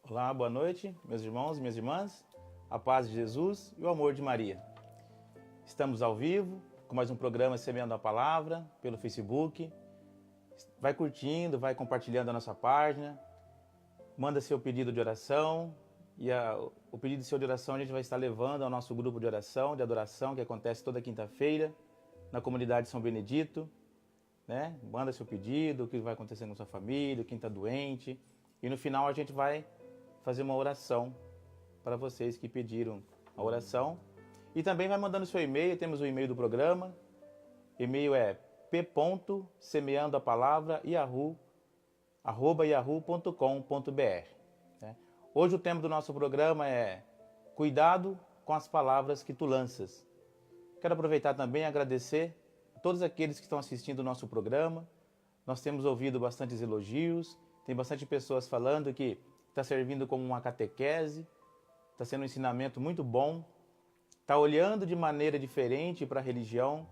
Olá, boa noite, meus irmãos e minhas irmãs, a paz de Jesus e o amor de Maria. Estamos ao vivo com mais um programa Semeando a Palavra pelo Facebook. Vai curtindo, vai compartilhando a nossa página, manda seu pedido de oração e o pedido de oração a gente vai estar levando ao nosso grupo de oração, de adoração, que acontece toda quinta-feira na comunidade São Benedito. Né? Manda seu pedido, o que vai acontecer com sua família, quem está doente. E no final a gente vai fazer uma oração para vocês que pediram a oração. E também vai mandando seu e-mail, temos o e-mail do programa. E-mail é p.semeandoapalavra@yahoo.com.br. Né? Hoje o tema do nosso programa é Cuidado com as palavras que tu lanças. Quero aproveitar também e agradecer a todos aqueles que estão assistindo o nosso programa. Nós temos ouvido bastantes elogios, tem bastante pessoas falando que está servindo como uma catequese, está sendo um ensinamento muito bom, está olhando de maneira diferente para a religião.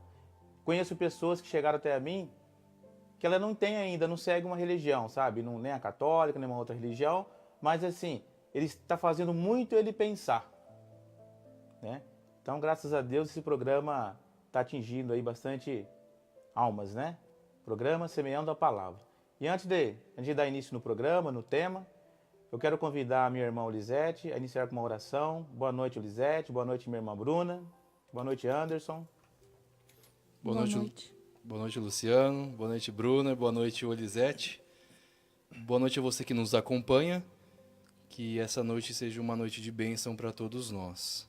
Conheço pessoas que chegaram até a mim que ela não tem ainda, não segue uma religião, sabe? Não, nem a católica, nem uma outra religião, mas assim, ele está fazendo muito ele pensar, né? Então, graças a Deus, esse programa está atingindo aí bastante almas, né? Programa Semeando a Palavra. E antes de dar início no programa, no tema, eu quero convidar a minha irmã Lisete a iniciar com uma oração. Boa noite, Lisete. Boa noite, minha irmã Bruna. Boa noite, Anderson. Boa noite. Boa noite, Luciano. Boa noite, Bruna. Boa noite, Olisete. Boa noite a você que nos acompanha. Que essa noite seja uma noite de bênção para todos nós.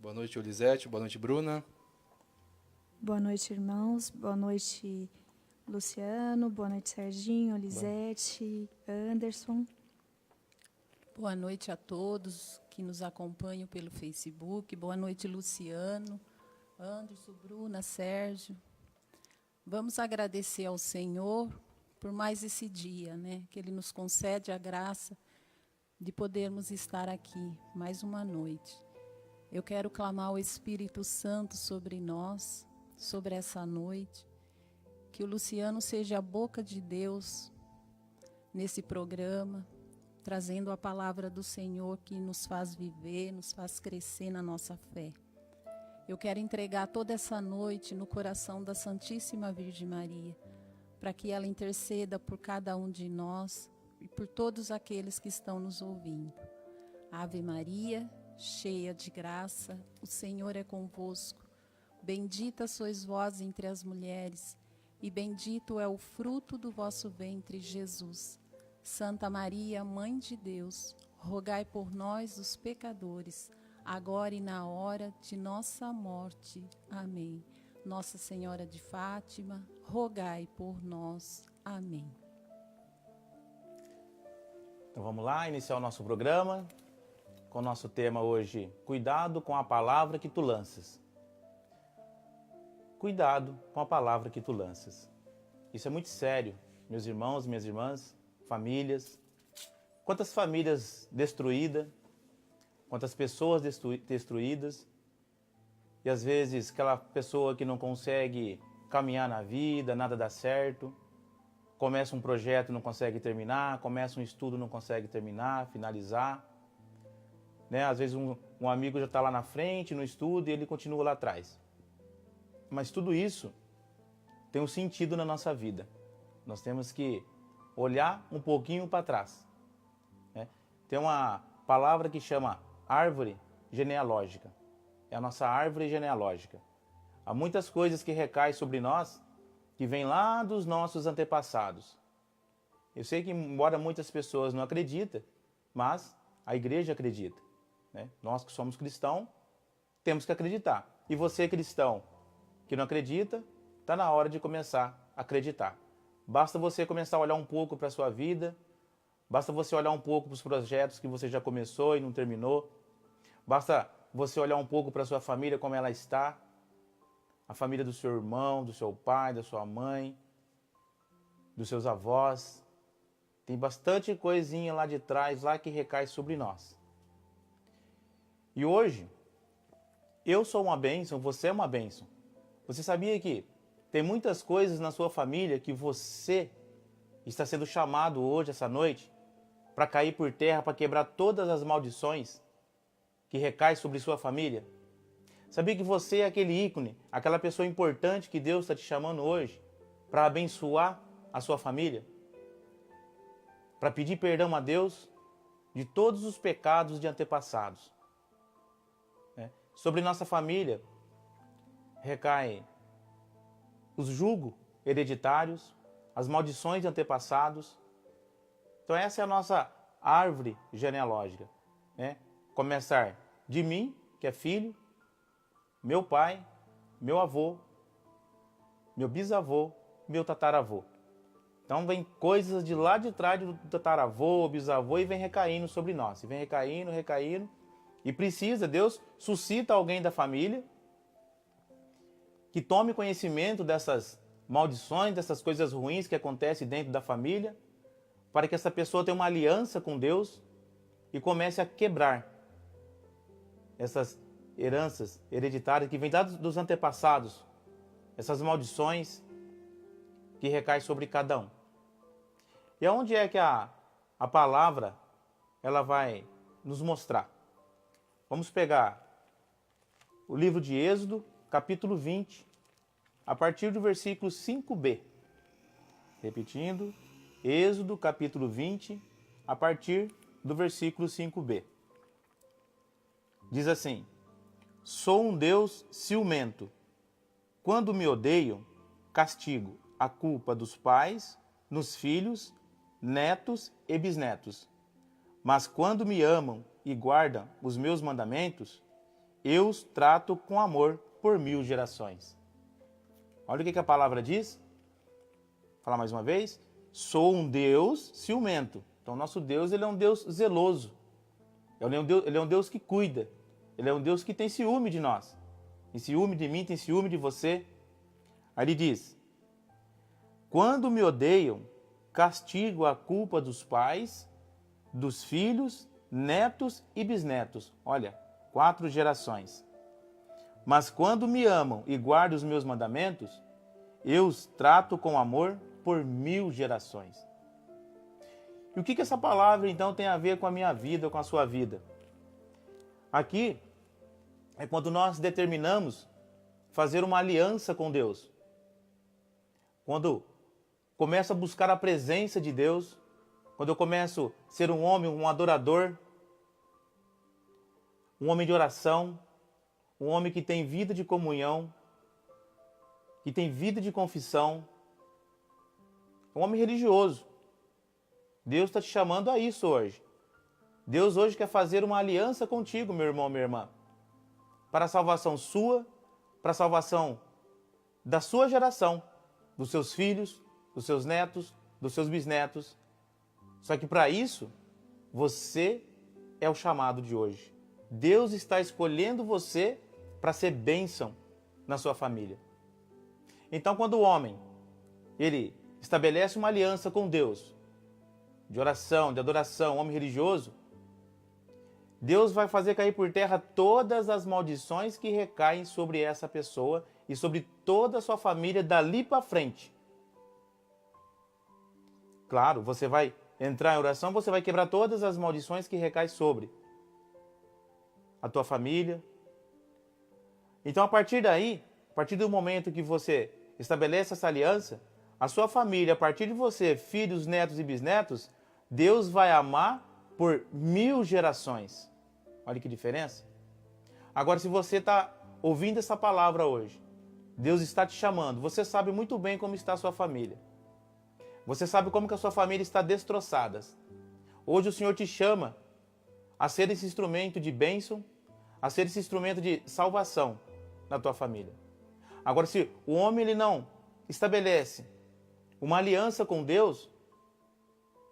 Boa noite, Olisete. Boa noite, Bruna. Boa noite, irmãos. Boa noite, Luciano. Boa noite, Serginho, Olisete, Anderson. Boa noite a todos que nos acompanham pelo Facebook. Boa noite, Luciano, Anderson, Bruna, Sérgio. Vamos agradecer ao Senhor por mais esse dia, né? Que Ele nos concede a graça de podermos estar aqui mais uma noite. Eu quero clamar o Espírito Santo sobre nós, sobre essa noite. Que o Luciano seja a boca de Deus nesse programa, trazendo a palavra do Senhor que nos faz viver, nos faz crescer na nossa fé. Eu quero entregar toda essa noite no coração da Santíssima Virgem Maria, para que ela interceda por cada um de nós e por todos aqueles que estão nos ouvindo. Ave Maria, cheia de graça, o Senhor é convosco. Bendita sois vós entre as mulheres, e bendito é o fruto do vosso ventre, Jesus. Santa Maria, Mãe de Deus, rogai por nós, os pecadores, agora e na hora de nossa morte. Amém. Nossa Senhora de Fátima, rogai por nós. Amém. Então vamos lá, iniciar o nosso programa com o nosso tema hoje, Cuidado com a palavra que tu lanças. Cuidado com a palavra que tu lanças. Isso é muito sério, meus irmãos, minhas irmãs, famílias. Quantas famílias destruídas, quantas pessoas destruídas. E às vezes aquela pessoa que não consegue caminhar na vida, nada dá certo. Começa um projeto e não consegue terminar, começa um estudo e não consegue terminar, finalizar. Né? Às vezes um amigo já está lá na frente no estudo e ele continua lá atrás. Mas tudo isso tem um sentido na nossa vida. Nós temos que olhar um pouquinho para trás. Né? Tem uma palavra que chama árvore genealógica. É a nossa árvore genealógica. Há muitas coisas que recaem sobre nós que vêm lá dos nossos antepassados. Eu sei que, embora muitas pessoas não acreditem, mas a igreja acredita. Né? Nós que somos cristãos, temos que acreditar. E você, cristão, que não acredita, está na hora de começar a acreditar. Basta você começar a olhar um pouco para a sua vida, basta você olhar um pouco para os projetos que você já começou e não terminou, basta você olhar um pouco para a sua família, como ela está, a família do seu irmão, do seu pai, da sua mãe, dos seus avós. Tem bastante coisinha lá de trás, lá que recai sobre nós. E hoje, eu sou uma bênção, você é uma bênção. Você sabia que tem muitas coisas na sua família que você está sendo chamado hoje, essa noite, para cair por terra, para quebrar todas as maldições que recaem sobre sua família? Sabia que você é aquele ícone, aquela pessoa importante que Deus está te chamando hoje para abençoar a sua família? Para pedir perdão a Deus de todos os pecados de antepassados. Sobre nossa família recaem os julgos hereditários, as maldições de antepassados. Então essa é a nossa árvore genealógica. Começar de mim, que é filho, meu pai, meu avô, meu bisavô, meu tataravô. Então vem coisas de lá de trás do tataravô, bisavô, e vem recaindo sobre nós. E vem recaindo, recaindo. E precisa, Deus suscita alguém da família que tome conhecimento dessas maldições, dessas coisas ruins que acontecem dentro da família, para que essa pessoa tenha uma aliança com Deus e comece a quebrar essas heranças hereditárias que vêm dos antepassados, essas maldições que recaem sobre cada um. E aonde é que a palavra ela vai nos mostrar? Vamos pegar o livro de Êxodo, capítulo 20, a partir do versículo 5b. Repetindo, Êxodo, capítulo 20, a partir do versículo 5b. Diz assim: Sou um Deus ciumento. Quando me odeiam, castigo a culpa dos pais nos filhos, netos e bisnetos. Mas quando me amam e guardam os meus mandamentos, eu os trato com amor por 1000 gerações. Olha o que a palavra diz. Vou falar mais uma vez. Sou um Deus ciumento. Então, nosso Deus, ele é um Deus zeloso. Ele é um Deus que cuida. Ele é um Deus que tem ciúme de nós. Tem ciúme de mim, tem ciúme de você. Aí ele diz: Quando me odeiam, castigo a culpa dos pais, dos filhos, netos e bisnetos. Olha, 4 gerações. Mas quando me amam e guardam os meus mandamentos, eu os trato com amor por 1000 gerações. E o que essa palavra então tem a ver com a minha vida, com a sua vida? Aqui é quando nós determinamos fazer uma aliança com Deus. Quando começo a buscar a presença de Deus, quando eu começo a ser um homem, um adorador, um homem de oração, um homem que tem vida de comunhão, que tem vida de confissão, um homem religioso. Deus está te chamando a isso hoje. Deus hoje quer fazer uma aliança contigo, meu irmão, minha irmã, para a salvação sua, para a salvação da sua geração, dos seus filhos, dos seus netos, dos seus bisnetos. Só que para isso, você é o chamado de hoje. Deus está escolhendo você para ser bênção na sua família. Então, quando o homem, ele estabelece uma aliança com Deus, de oração, de adoração, homem religioso, Deus vai fazer cair por terra todas as maldições que recaem sobre essa pessoa e sobre toda a sua família dali para frente. Claro, você vai entrar em oração, você vai quebrar todas as maldições que recaem sobre a tua família. Então, a partir daí, a partir do momento que você estabelece essa aliança, a sua família, a partir de você, filhos, netos e bisnetos, Deus vai amar por 1000 gerações. Olha que diferença. Agora, se você está ouvindo essa palavra hoje, Deus está te chamando, você sabe muito bem como está a sua família. Você sabe como que a sua família está destroçada. Hoje o Senhor te chama a ser esse instrumento de bênção, a ser esse instrumento de salvação na tua família. Agora, se o homem ele não estabelece uma aliança com Deus,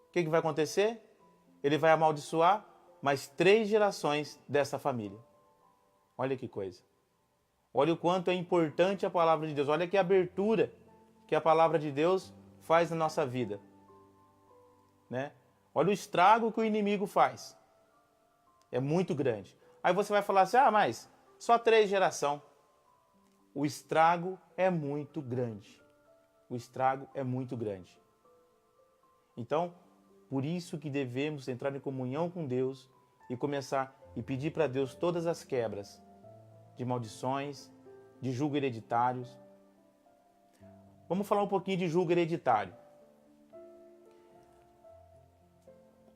o que vai acontecer? Ele vai amaldiçoar mais 3 gerações dessa família. Olha que coisa. Olha o quanto é importante a palavra de Deus. Olha que abertura que a palavra de Deus faz na nossa vida. Né? Olha o estrago que o inimigo faz. É muito grande. Aí você vai falar assim, mas só 3 gerações. O estrago é muito grande. O estrago é muito grande. Então, Por isso que devemos entrar em comunhão com Deus e começar e pedir para Deus todas as quebras de maldições, de julgo hereditários. Vamos falar um pouquinho de julgo hereditário.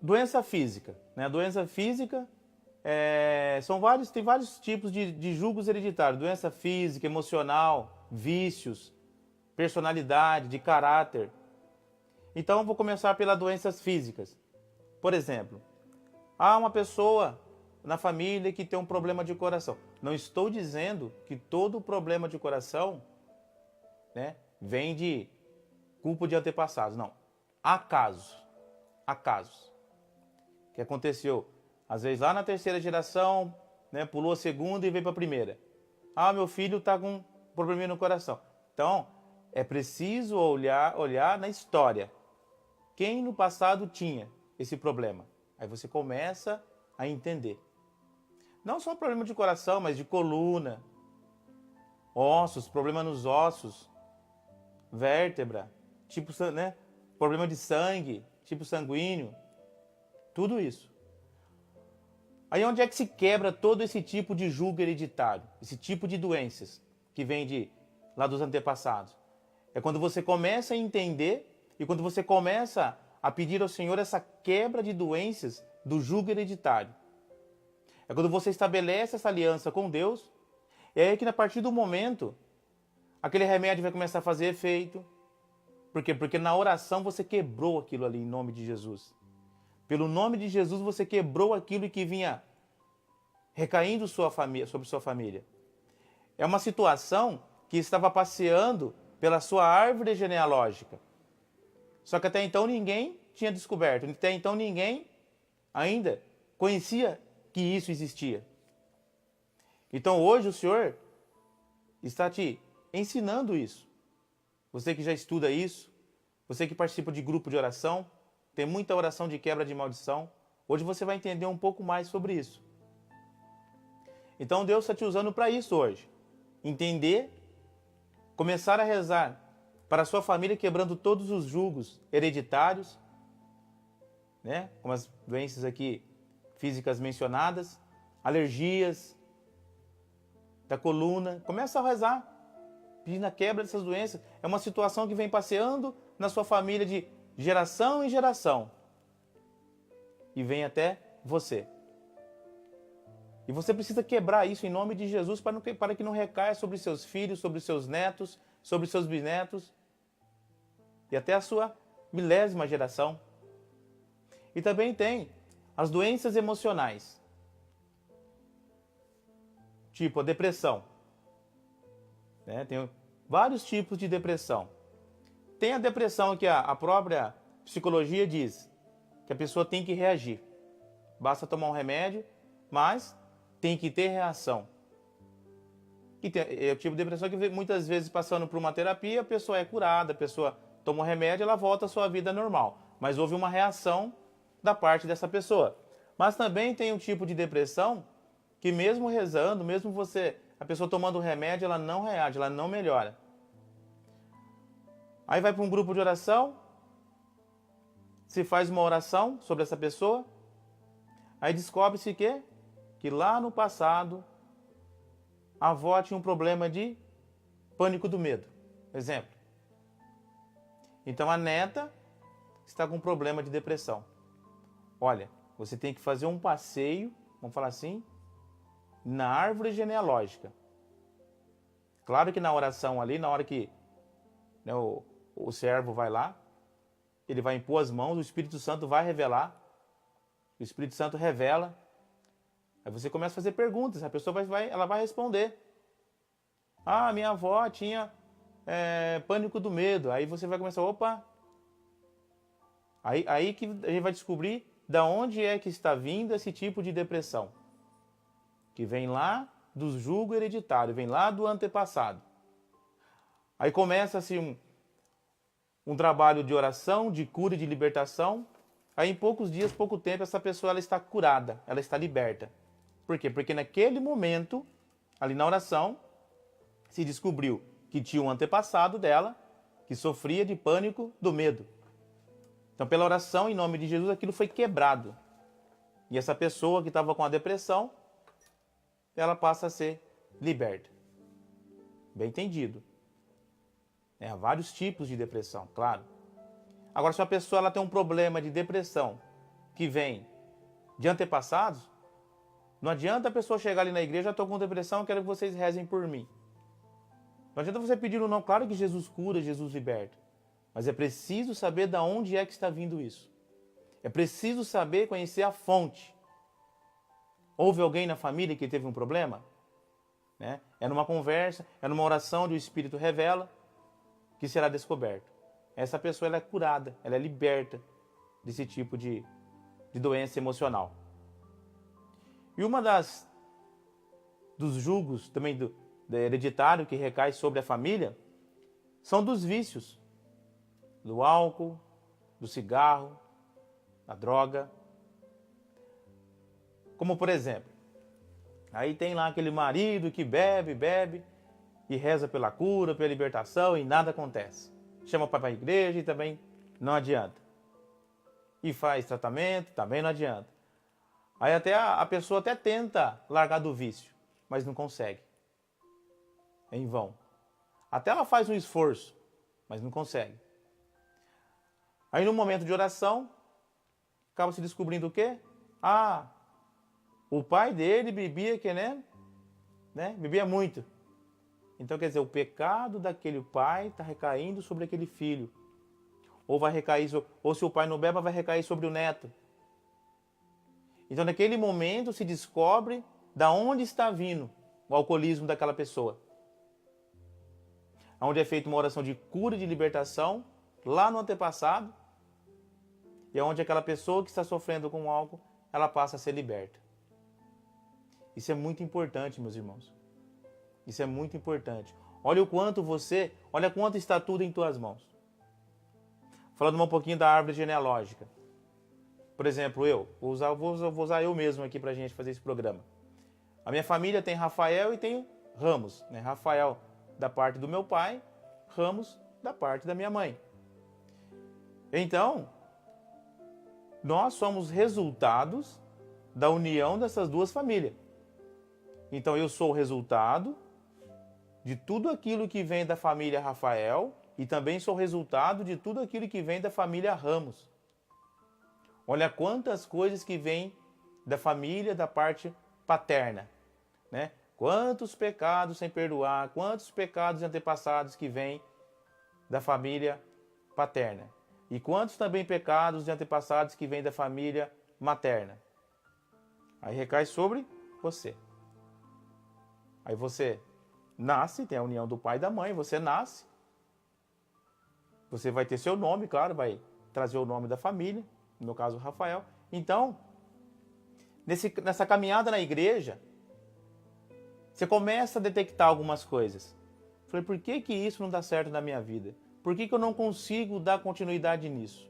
Doença física, né? A doença física tem vários tipos de julgos hereditários. Doença física, emocional, vícios, personalidade, de caráter. Então, eu vou começar pelas doenças físicas. Por exemplo, há uma pessoa na família que tem um problema de coração. Não estou dizendo que todo problema de coração, né, vem de culpa de antepassados. Não. Há casos. Há casos. Que aconteceu, às vezes, lá na terceira geração, né, pulou a segunda e veio para a primeira. Ah, meu filho está com um probleminha no coração. Então, é preciso olhar na história. Quem no passado tinha esse problema? Aí você começa a entender. Não só problema de coração, mas de coluna, ossos, problema nos ossos, vértebra, tipo, né, problema de sangue, tipo sanguíneo, tudo isso. Aí onde é que se quebra todo esse tipo de julgo hereditário, esse tipo de doenças que vem lá dos antepassados? É quando você começa a entender e quando você começa a pedir ao Senhor essa quebra de doenças do julgo hereditário. É quando você estabelece essa aliança com Deus, e aí que a partir do momento, aquele remédio vai começar a fazer efeito. Por quê? Porque na oração você quebrou aquilo ali em nome de Jesus. Pelo nome de Jesus você quebrou aquilo que vinha recaindo sobre sua família. É uma situação que estava passeando pela sua árvore genealógica. Só que até então ninguém tinha descoberto, até então ninguém ainda conhecia que isso existia. Então hoje o Senhor está te ensinando isso. Você que já estuda isso, você que participa de grupo de oração, tem muita oração de quebra de maldição, hoje você vai entender um pouco mais sobre isso. Então Deus está te usando para isso hoje. Entender, começar a rezar para a sua família quebrando todos os julgos hereditários, né? Como as doenças aqui físicas mencionadas, alergias da coluna. Começa a rezar, pedindo a quebra dessas doenças. É uma situação que vem passeando na sua família de geração em geração e vem até você. E você precisa quebrar isso em nome de Jesus para que não recaia sobre seus filhos, sobre seus netos, sobre seus bisnetos e até a sua milésima geração. E também tem as doenças emocionais, tipo a depressão. Né? Tem vários tipos de depressão. Tem a depressão que a própria psicologia diz que a pessoa tem que reagir. Basta tomar um remédio, mas tem que ter reação. E é o tipo de depressão que muitas vezes passando por uma terapia, a pessoa é curada, a pessoa toma um remédio, ela volta à sua vida normal. Mas houve uma reação da parte dessa pessoa. Mas também tem um tipo de depressão que mesmo rezando, mesmo a pessoa tomando remédio, ela não reage, ela não melhora. Aí vai para um grupo de oração, se faz uma oração sobre essa pessoa, aí descobre-se que lá no passado a avó tinha um problema de pânico do medo, exemplo. Então a neta está com um problema de depressão. Olha, você tem que fazer um passeio, vamos falar assim, na árvore genealógica. Claro que na oração ali, na hora que, né, o servo vai lá, ele vai impor as mãos, o Espírito Santo vai revelar, o Espírito Santo revela, aí você começa a fazer perguntas, a pessoa ela vai responder. Ah, minha avó tinha pânico do medo. Aí você vai começar, opa, aí que a gente vai descobrir da onde é que está vindo esse tipo de depressão, que vem lá do julgo hereditário, vem lá do antepassado. Aí começa-se um trabalho de oração, de cura e de libertação. Aí em poucos dias, pouco tempo, essa pessoa ela está curada, ela está liberta. Por quê? Porque naquele momento, ali na oração, se descobriu que tinha um antepassado dela que sofria de pânico do medo. Então, pela oração, em nome de Jesus, aquilo foi quebrado. E essa pessoa que estava com a depressão, ela passa a ser liberta. Bem entendido. Há vários tipos de depressão, claro. Agora, se a pessoa ela tem um problema de depressão que vem de antepassados, não adianta a pessoa chegar ali na igreja, eu estou com depressão, eu quero que vocês rezem por mim. Não adianta você pedir o não. Claro que Jesus cura, Jesus liberta. Mas é preciso saber de onde é que está vindo isso. É preciso saber, conhecer a fonte. Houve alguém na família que teve um problema? Né? É numa conversa, é numa oração onde o Espírito revela que será descoberto. Essa pessoa ela é curada, ela é liberta desse tipo de doença emocional. E uma dos julgos também do hereditário que recai sobre a família são dos vícios, do álcool, do cigarro, da droga. Como por exemplo, aí tem lá aquele marido que bebe e reza pela cura, pela libertação e nada acontece. Chama para a igreja e também não adianta. E faz tratamento, também não adianta. Aí até a pessoa até tenta largar do vício, mas não consegue. É em vão. Até ela faz um esforço, mas não consegue. Aí no momento de oração, acaba se descobrindo o quê? Ah, o pai dele bebia bebia muito. Então quer dizer, o pecado daquele pai está recaindo sobre aquele filho. Ou vai recair, ou se o pai não bebe, vai recair sobre o neto. Então naquele momento se descobre da onde está vindo o alcoolismo daquela pessoa. Onde é feita uma oração de cura e de libertação, lá no antepassado, e é onde aquela pessoa que está sofrendo com o álcool, ela passa a ser liberta. Isso é muito importante, meus irmãos. Isso é muito importante. Olha quanto está tudo em tuas mãos. Falando um pouquinho da árvore genealógica. Por exemplo, vou usar eu mesmo aqui para a gente fazer esse programa. A minha família tem Rafael e tem Ramos. Né? Rafael da parte do meu pai, Ramos da parte da minha mãe. Então, nós somos resultados da união dessas duas famílias. Então, eu sou o resultado de tudo aquilo que vem da família Rafael e também sou resultado de tudo aquilo que vem da família Ramos. Olha quantas coisas que vêm da família, da parte paterna, né? Quantos pecados sem perdoar, quantos pecados antepassados que vêm da família paterna. E quantos também pecados de antepassados que vêm da família materna. Aí recai sobre você. Aí você nasce, tem a união do pai e da mãe, você nasce. Você vai ter seu nome, claro, vai trazer o nome da família, no meu caso, Rafael. Então, nessa caminhada na igreja, você começa a detectar algumas coisas. Falei, por que isso não dá certo na minha vida? Por que eu não consigo dar continuidade nisso?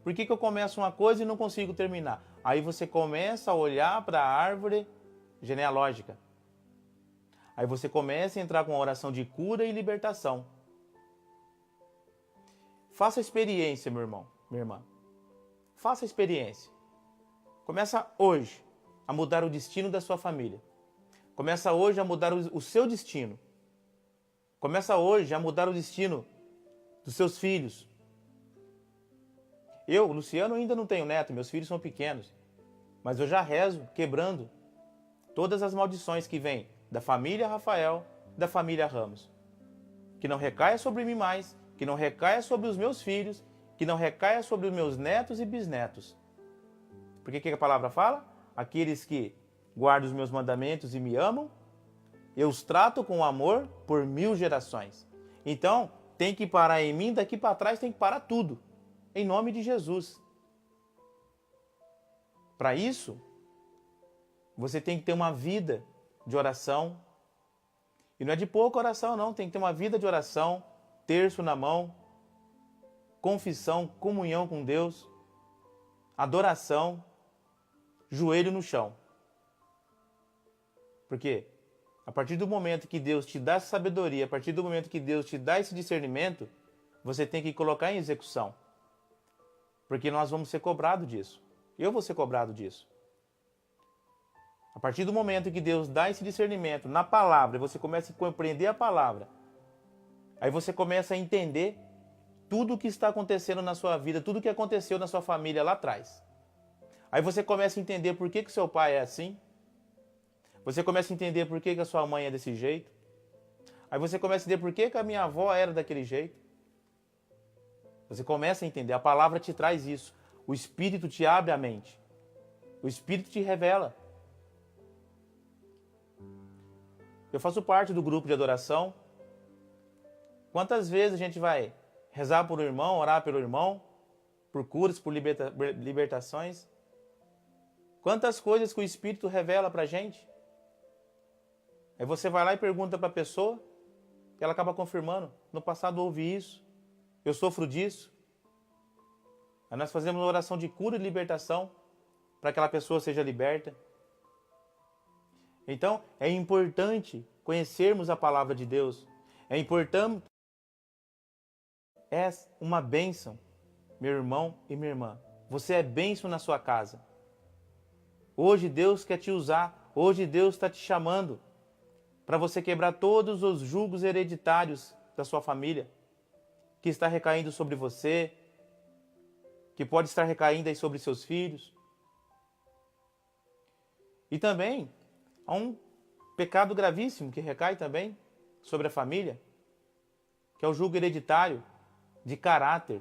Por que eu começo uma coisa e não consigo terminar? Aí você começa a olhar para a árvore genealógica. Aí você começa a entrar com uma oração de cura e libertação. Faça a experiência, meu irmão, minha irmã. Faça a experiência. Começa hoje a mudar o destino da sua família. Começa hoje a mudar o seu destino. Começa hoje a mudar o destino dos seus filhos. Eu, Luciano, ainda não tenho neto, meus filhos são pequenos. Mas eu já rezo, quebrando todas as maldições que vêm da família Rafael, da família Ramos. Que não recaia sobre mim mais, que não recaia sobre os meus filhos, que não recaia sobre os meus netos e bisnetos. Porque o que a palavra fala? Aqueles que guardam os meus mandamentos e me amam, eu os trato com amor por 1000 gerações. Então, tem que parar em mim, daqui para trás tem que parar tudo. Em nome de Jesus. Para isso, você tem que ter uma vida de oração. E não é de pouca oração, não. Tem que ter uma vida de oração, terço na mão, confissão, comunhão com Deus, adoração, joelho no chão. Porque a partir do momento que Deus te dá essa sabedoria, a partir do momento que Deus te dá esse discernimento, você tem que colocar em execução. Porque nós vamos ser cobrados disso. Eu vou ser cobrado disso. A partir do momento que Deus dá esse discernimento na palavra, você começa a compreender a palavra, aí você começa a entender tudo o que está acontecendo na sua vida, tudo o que aconteceu na sua família lá atrás. Aí você começa a entender por que seu pai é assim. Você começa a entender por que a sua mãe é desse jeito. Aí você começa a entender por que a minha avó era daquele jeito. Você começa a entender, a palavra te traz isso. O Espírito te abre a mente. O Espírito te revela. Eu faço parte do grupo de adoração. Quantas vezes a gente vai rezar por um irmão, orar pelo irmão, por curas, por libertações? Quantas coisas que o Espírito revela pra gente? Aí você vai lá e pergunta para a pessoa, e ela acaba confirmando. No passado houve isso, eu sofro disso. Aí nós fazemos uma oração de cura e libertação para que aquela pessoa seja liberta. Então, é importante conhecermos a palavra de Deus. É importante. É uma bênção, meu irmão e minha irmã. Você é bênção na sua casa. Hoje Deus quer te usar. Hoje Deus está te chamando para você quebrar todos os julgos hereditários da sua família, que está recaindo sobre você, que pode estar recaindo aí sobre seus filhos. E também há um pecado gravíssimo que recai também sobre a família, que é o julgo hereditário de caráter.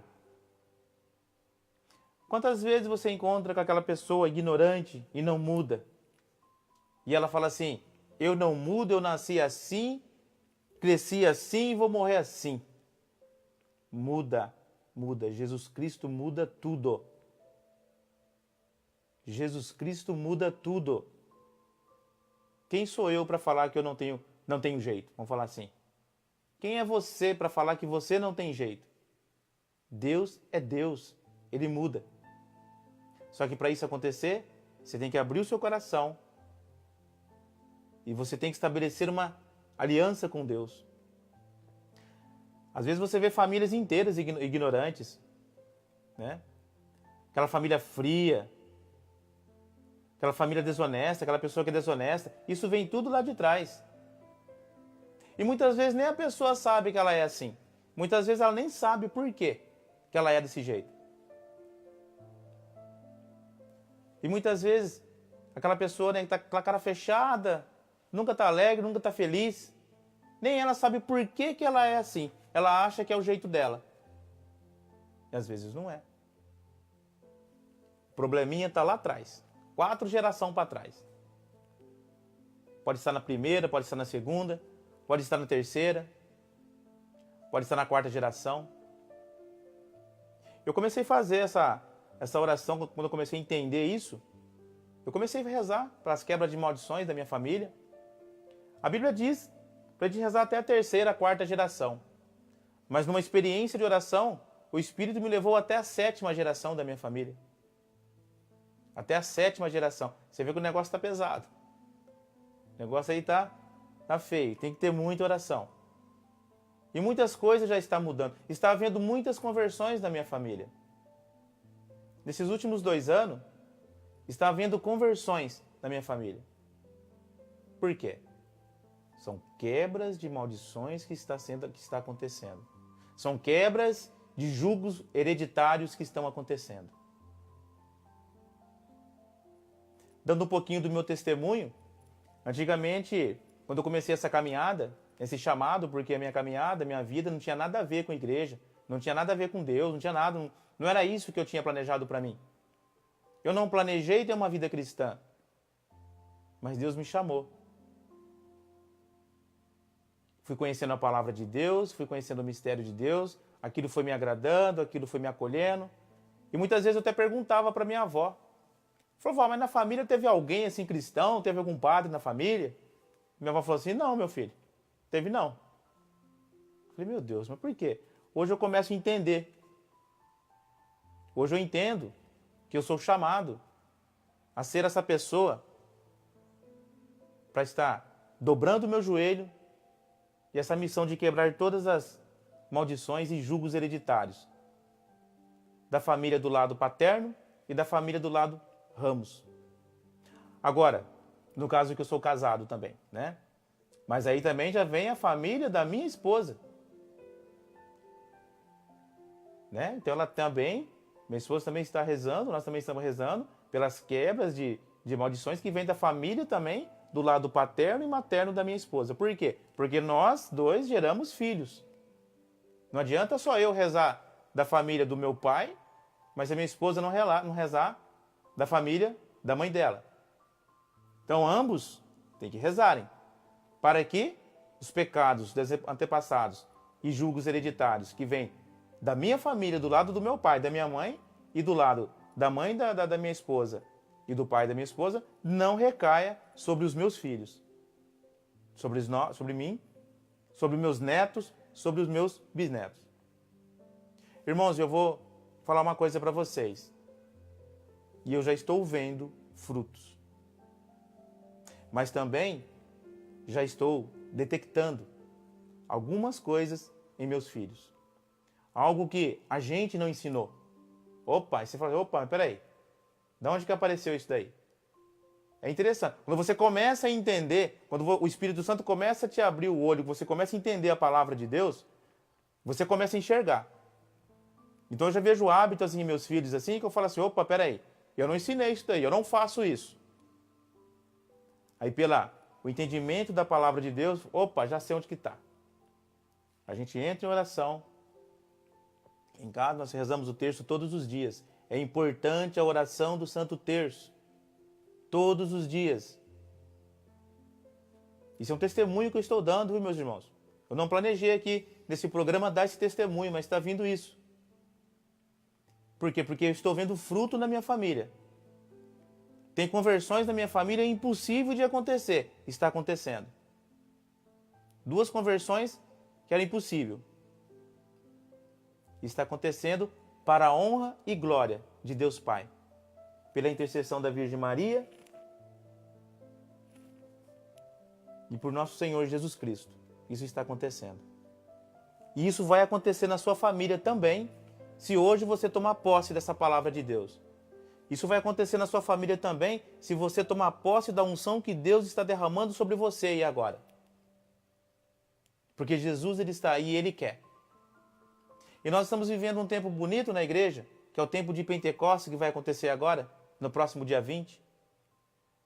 Quantas vezes você encontra com aquela pessoa ignorante e não muda? E ela fala assim, eu não mudo, eu nasci assim, cresci assim e vou morrer assim. Muda, muda. Jesus Cristo muda tudo. Jesus Cristo muda tudo. Quem sou eu para falar que eu não tenho jeito? Vamos falar assim. Quem é você para falar que você não tem jeito? Deus é Deus. Ele muda. Só que para isso acontecer, você tem que abrir o seu coração e você tem que estabelecer uma aliança com Deus. Às vezes você vê famílias inteiras ignorantes, né? Aquela família fria, aquela família desonesta, aquela pessoa que é desonesta. Isso vem tudo lá de trás. E muitas vezes nem a pessoa sabe que ela é assim. Muitas vezes ela nem sabe por quê que ela é desse jeito. E muitas vezes aquela pessoa, né, que está com a cara fechada, nunca está alegre, nunca está feliz. Nem ela sabe por que ela é assim. Ela acha que é o jeito dela. E às vezes não é. O probleminha está lá atrás. 4 gerações para trás. Pode estar na primeira, pode estar na segunda, pode estar na terceira, pode estar na 4ª geração. Eu comecei a fazer essa oração quando eu comecei a entender isso. Eu comecei a rezar para as quebras de maldições da minha família. A Bíblia diz para a gente rezar até a 3ª, 4ª geração. Mas numa experiência de oração, o Espírito me levou até a 7ª geração da minha família. Até a 7ª geração. Você vê que o negócio está pesado. O negócio aí tá feio. Tem que ter muita oração. E muitas coisas já estão mudando. Está havendo muitas conversões na minha família. Nesses últimos 2 anos, está havendo conversões na minha família. Por quê? São quebras de maldições que está acontecendo. São quebras de julgos hereditários que estão acontecendo. Dando um pouquinho do meu testemunho, antigamente, quando eu comecei essa caminhada, esse chamado, porque a minha caminhada, a minha vida não tinha nada a ver com a igreja, não tinha nada a ver com Deus, não tinha nada, não era isso que eu tinha planejado para mim. Eu não planejei ter uma vida cristã, mas Deus me chamou. Fui conhecendo a palavra de Deus, fui conhecendo o mistério de Deus, aquilo foi me agradando, aquilo foi me acolhendo. E muitas vezes eu até perguntava para minha avó. Falei, vó, mas na família teve alguém assim cristão? Teve algum padre na família? Minha avó falou assim, não, meu filho, teve não. Falei, meu Deus, mas por quê? Hoje eu começo a entender. Hoje eu entendo que eu sou chamado a ser essa pessoa para estar dobrando o meu joelho e essa missão de quebrar todas as maldições e julgos hereditários da família do lado paterno e da família do lado Ramos. Agora, no caso que eu sou casado também, né? Mas aí também já vem a família da minha esposa. Né? Então ela também, minha esposa também está rezando, nós também estamos rezando pelas quebras de maldições que vêm da família também, do lado paterno e materno da minha esposa. Por quê? Porque nós dois geramos filhos. Não adianta só eu rezar da família do meu pai, mas a minha esposa não rezar da família da mãe dela. Então ambos têm que rezarem, para que os pecados dos antepassados e julgos hereditários que vêm da minha família, do lado do meu pai, da minha mãe, e do lado da mãe da minha esposa e do pai da minha esposa, não recaia sobre os meus filhos, sobre mim, sobre meus netos, sobre os meus bisnetos. Irmãos, eu vou falar uma coisa para vocês. E eu já estou vendo frutos. Mas também já estou detectando algumas coisas em meus filhos. Algo que a gente não ensinou. Opa, aí você fala, opa, peraí. De onde que apareceu isso daí? É interessante. Quando você começa a entender, quando o Espírito Santo começa a te abrir o olho, você começa a entender a palavra de Deus, você começa a enxergar. Então eu já vejo hábitos assim em meus filhos assim, que eu falo assim, opa, peraí, eu não ensinei isso daí, eu não faço isso. Aí o entendimento da palavra de Deus, opa, já sei onde que está. A gente entra em oração. Em casa nós rezamos o terço todos os dias. É importante a oração do Santo Terço. Todos os dias. Isso é um testemunho que eu estou dando, viu, meus irmãos? Eu não planejei aqui, nesse programa, dar esse testemunho, mas está vindo isso. Por quê? Porque eu estou vendo fruto na minha família. Tem conversões na minha família impossível de acontecer. Está acontecendo. 2 conversões que era impossível. Está acontecendo para a honra e glória de Deus Pai. Pela intercessão da Virgem Maria e por nosso Senhor Jesus Cristo. Isso está acontecendo. E isso vai acontecer na sua família também, se hoje você tomar posse dessa palavra de Deus. Isso vai acontecer na sua família também, se você tomar posse da unção que Deus está derramando sobre você e agora. Porque Jesus, Ele está aí e Ele quer. E nós estamos vivendo um tempo bonito na igreja, que é o tempo de Pentecostes, que vai acontecer agora, no próximo dia 20.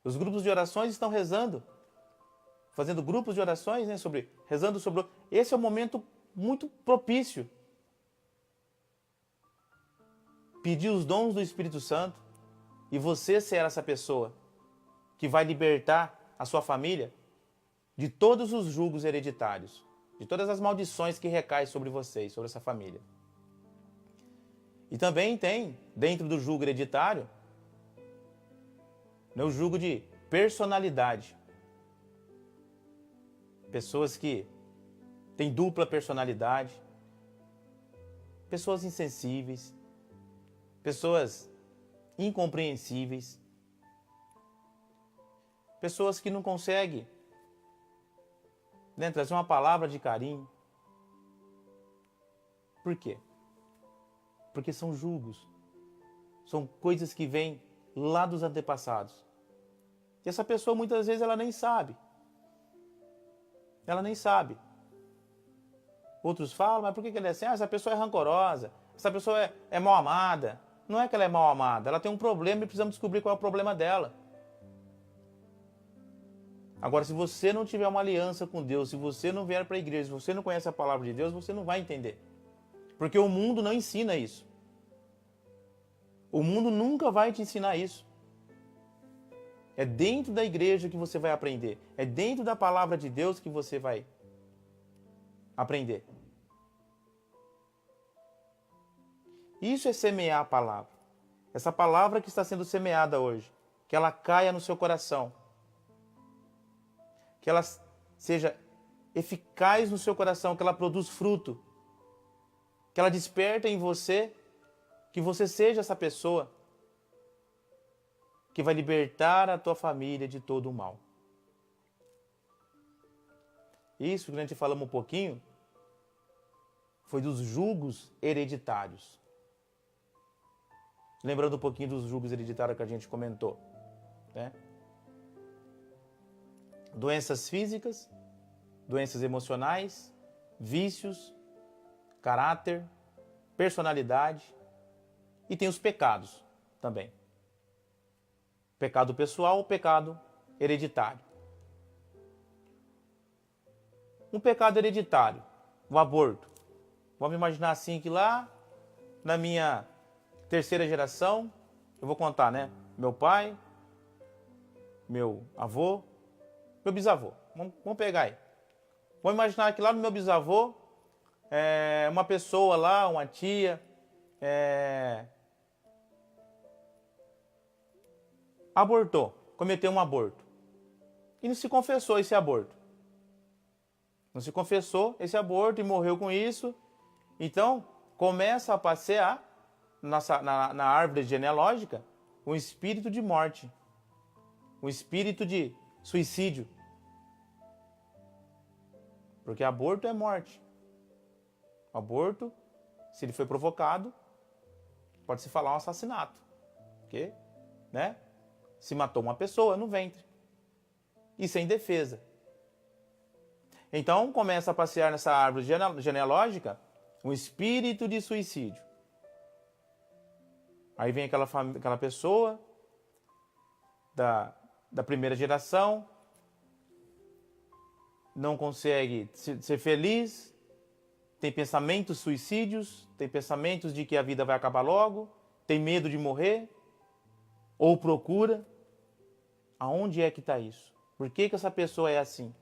Os grupos de orações estão rezando, fazendo grupos de orações, né, rezando sobre... Esse é um momento muito propício. Pedir os dons do Espírito Santo, e você será essa pessoa que vai libertar a sua família de todos os julgos hereditários, de todas as maldições que recaem sobre vocês, sobre essa família. E também tem, dentro do julgo hereditário, o julgo de personalidade. Pessoas que têm dupla personalidade, pessoas insensíveis, pessoas incompreensíveis, pessoas que não conseguem, né, trazer uma palavra de carinho. Por quê? Porque são julgos, são coisas que vêm lá dos antepassados. E essa pessoa muitas vezes ela nem sabe. Ela nem sabe. Outros falam, mas por que ela é assim? Ah, essa pessoa é rancorosa, essa pessoa é mal amada. Não é que ela é mal amada, ela tem um problema e precisamos descobrir qual é o problema dela. Agora, se você não tiver uma aliança com Deus, se você não vier para a igreja, se você não conhece a palavra de Deus, você não vai entender. Porque o mundo não ensina isso. O mundo nunca vai te ensinar isso. É dentro da igreja que você vai aprender. É dentro da palavra de Deus que você vai aprender. Isso é semear a palavra. Essa palavra que está sendo semeada hoje, que ela caia no seu coração. Que ela seja eficaz no seu coração, que ela produza fruto. Que ela desperta em você, que você seja essa pessoa que vai libertar a tua família de todo o mal. Isso que a gente falamos um pouquinho foi dos julgos hereditários. Lembrando um pouquinho dos julgos hereditários que a gente comentou, né? Doenças físicas, doenças emocionais, vícios, caráter, personalidade e tem os pecados também. Pecado pessoal, pecado hereditário. Um pecado hereditário, o aborto. Vamos imaginar assim que lá na minha terceira geração, eu vou contar, né? Meu pai, meu avô, meu bisavô. Vamos pegar aí. Vamos imaginar que lá no meu bisavô, uma pessoa lá, uma tia, abortou, cometeu um aborto. E não se confessou esse aborto. Não se confessou esse aborto e morreu com isso. Então, começa a passear na árvore genealógica um espírito de morte. Um espírito de suicídio. Porque aborto é morte. Aborto, se ele foi provocado, pode-se falar um assassinato. Porque, né? Se matou uma pessoa no ventre. E sem defesa. Então, começa a passear nessa árvore genealógica um espírito de suicídio. Aí vem aquela pessoa da primeira geração, não consegue ser feliz, tem pensamentos suicídios, tem pensamentos de que a vida vai acabar logo, tem medo de morrer, ou procura. Aonde é que está isso? Por que essa pessoa é assim?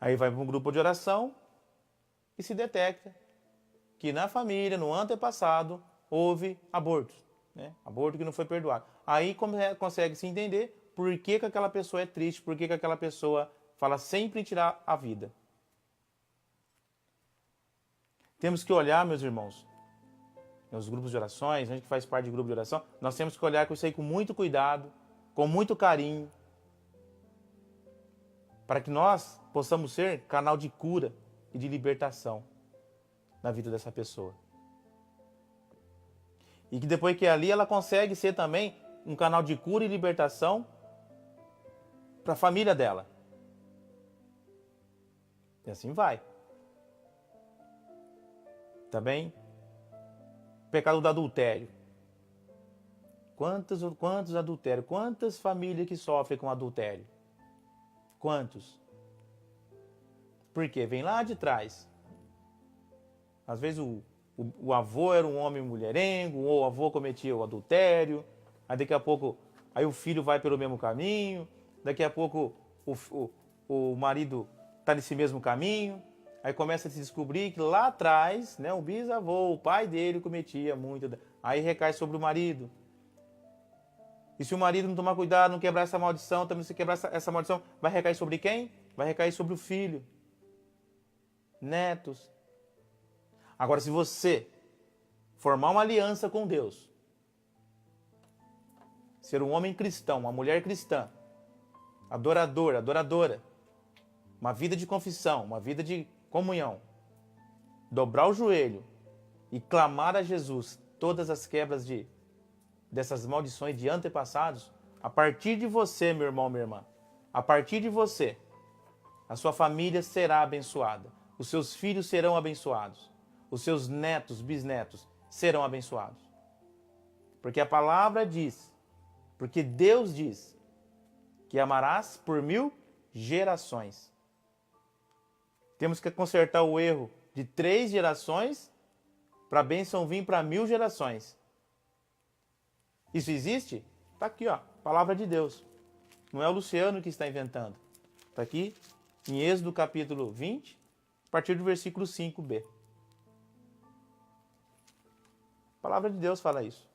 Aí vai para um grupo de oração e se detecta que na família, no antepassado, houve abortos. Né? Aborto que não foi perdoado. Aí consegue se entender por que aquela pessoa é triste, por que aquela pessoa fala sempre em tirar a vida. Temos que olhar, meus irmãos, nos grupos de orações, a gente que faz parte de grupo de oração, nós temos que olhar com isso aí com muito cuidado, com muito carinho, para que nós possamos ser canal de cura e de libertação na vida dessa pessoa. E que depois que ali ela consegue ser também um canal de cura e libertação para a família dela. E assim vai. Também, pecado do adultério. Quantos adultérios? Quantas famílias que sofrem com adultério? Quantos? Por quê? Vem lá de trás. Às vezes o avô era um homem mulherengo, ou o avô cometia o adultério, aí daqui a pouco aí o filho vai pelo mesmo caminho, daqui a pouco o marido está nesse mesmo caminho, aí começa a se descobrir que lá atrás, né, o bisavô, o pai dele cometia muito, aí recai sobre o marido. E se o marido não tomar cuidado, não quebrar essa maldição, também se quebrar essa maldição, vai recair sobre quem? Vai recair sobre o filho, netos. Agora, se você formar uma aliança com Deus, ser um homem cristão, uma mulher cristã, adoradora, uma vida de confissão, uma vida de comunhão, dobrar o joelho e clamar a Jesus todas as quebras dessas maldições de antepassados, a partir de você, meu irmão, minha irmã, a partir de você, a sua família será abençoada, os seus filhos serão abençoados, os seus netos, bisnetos serão abençoados. Porque a palavra diz, porque Deus diz, que amarás por 1000 gerações. Temos que consertar o erro de 3 gerações para a bênção vir para 1000 gerações. Isso existe? Está aqui, ó, palavra de Deus. Não é o Luciano que está inventando. Está aqui em Êxodo capítulo 20, a partir do versículo 5b. A palavra de Deus fala isso.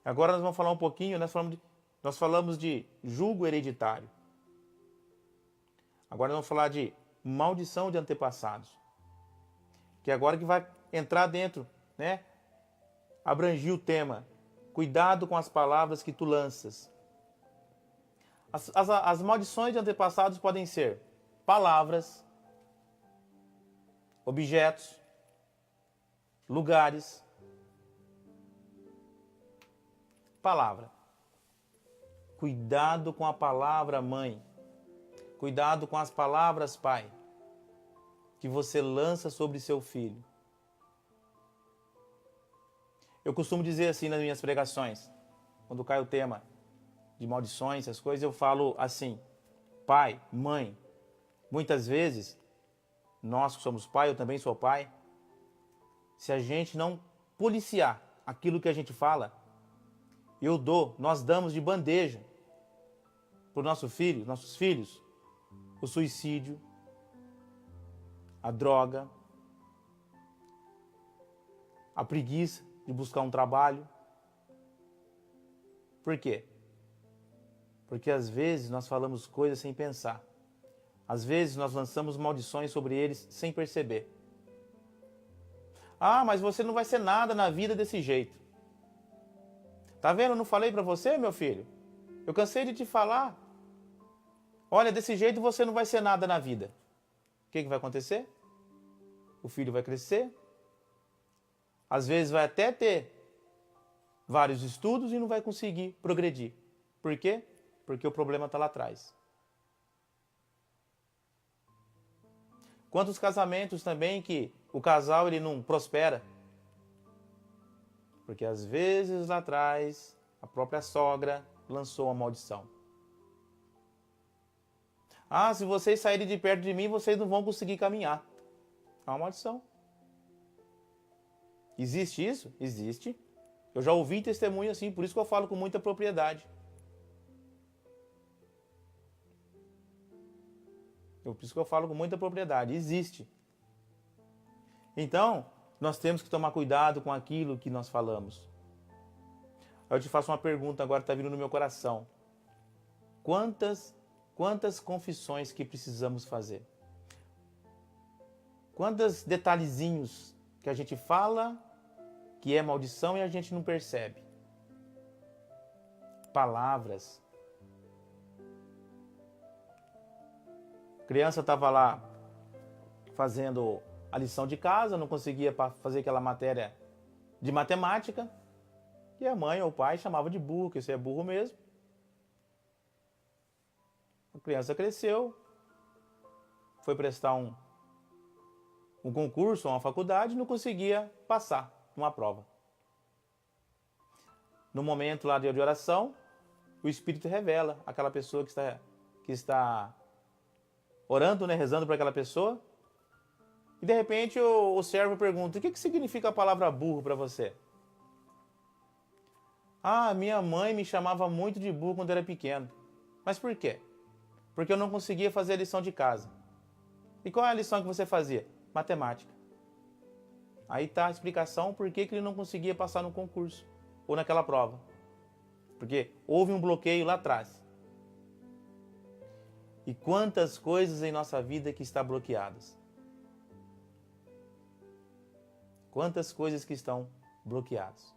Agora nós vamos falar um pouquinho, nós falamos de julgo hereditário. Agora nós vamos falar de maldição de antepassados. Que agora que vai entrar dentro, né? Abrangir o tema. Cuidado com as palavras que tu lanças. As maldições de antepassados podem ser palavras, objetos, lugares. Palavra. Cuidado com a palavra, mãe. Cuidado com as palavras, pai, que você lança sobre seu filho. Eu costumo dizer assim nas minhas pregações, quando cai o tema de maldições, essas coisas, eu falo assim: pai, mãe. Muitas vezes, nós que somos pai, eu também sou pai, se a gente não policiar aquilo que a gente fala, nós damos de bandeja para o nosso filho, nossos filhos, o suicídio, a droga, a preguiça de buscar um trabalho. Por quê? Porque às vezes nós falamos coisas sem pensar. Às vezes nós lançamos maldições sobre eles sem perceber. Ah, mas você não vai ser nada na vida desse jeito. Tá vendo? Eu não falei para você, meu filho? Eu cansei de te falar. Olha, desse jeito você não vai ser nada na vida. O que vai acontecer? O filho vai crescer. Às vezes vai até ter vários estudos e não vai conseguir progredir. Por quê? Porque o problema está lá atrás. Quantos casamentos também que o casal ele não prospera? Porque às vezes lá atrás a própria sogra lançou uma maldição. Ah, se vocês saírem de perto de mim, vocês não vão conseguir caminhar. É uma maldição. Existe isso? Existe. Eu já ouvi testemunho assim, por isso que eu falo com muita propriedade. Por isso que eu falo com muita propriedade. Existe. Então, nós temos que tomar cuidado com aquilo que nós falamos. Eu te faço uma pergunta agora, está vindo no meu coração. Quantas confissões que precisamos fazer? Quantos detalhezinhos que a gente fala que é maldição e a gente não percebe? Palavras. A criança estava lá fazendo a lição de casa, não conseguia fazer aquela matéria de matemática, e a mãe ou o pai chamava de burro, que isso é burro mesmo. A criança cresceu, foi prestar um concurso, uma faculdade, não conseguia passar numa prova. No momento lá de oração, o Espírito revela aquela pessoa que está orando, né, rezando para aquela pessoa, e de repente o servo pergunta: o que significa a palavra burro para você? Ah, minha mãe me chamava muito de burro quando eu era pequeno. Mas por quê? Porque eu não conseguia fazer a lição de casa. E qual é a lição que você fazia? Matemática. Aí está a explicação por que ele não conseguia passar no concurso ou naquela prova. Porque houve um bloqueio lá atrás. E quantas coisas em nossa vida que estão bloqueadas. Quantas coisas que estão bloqueadas.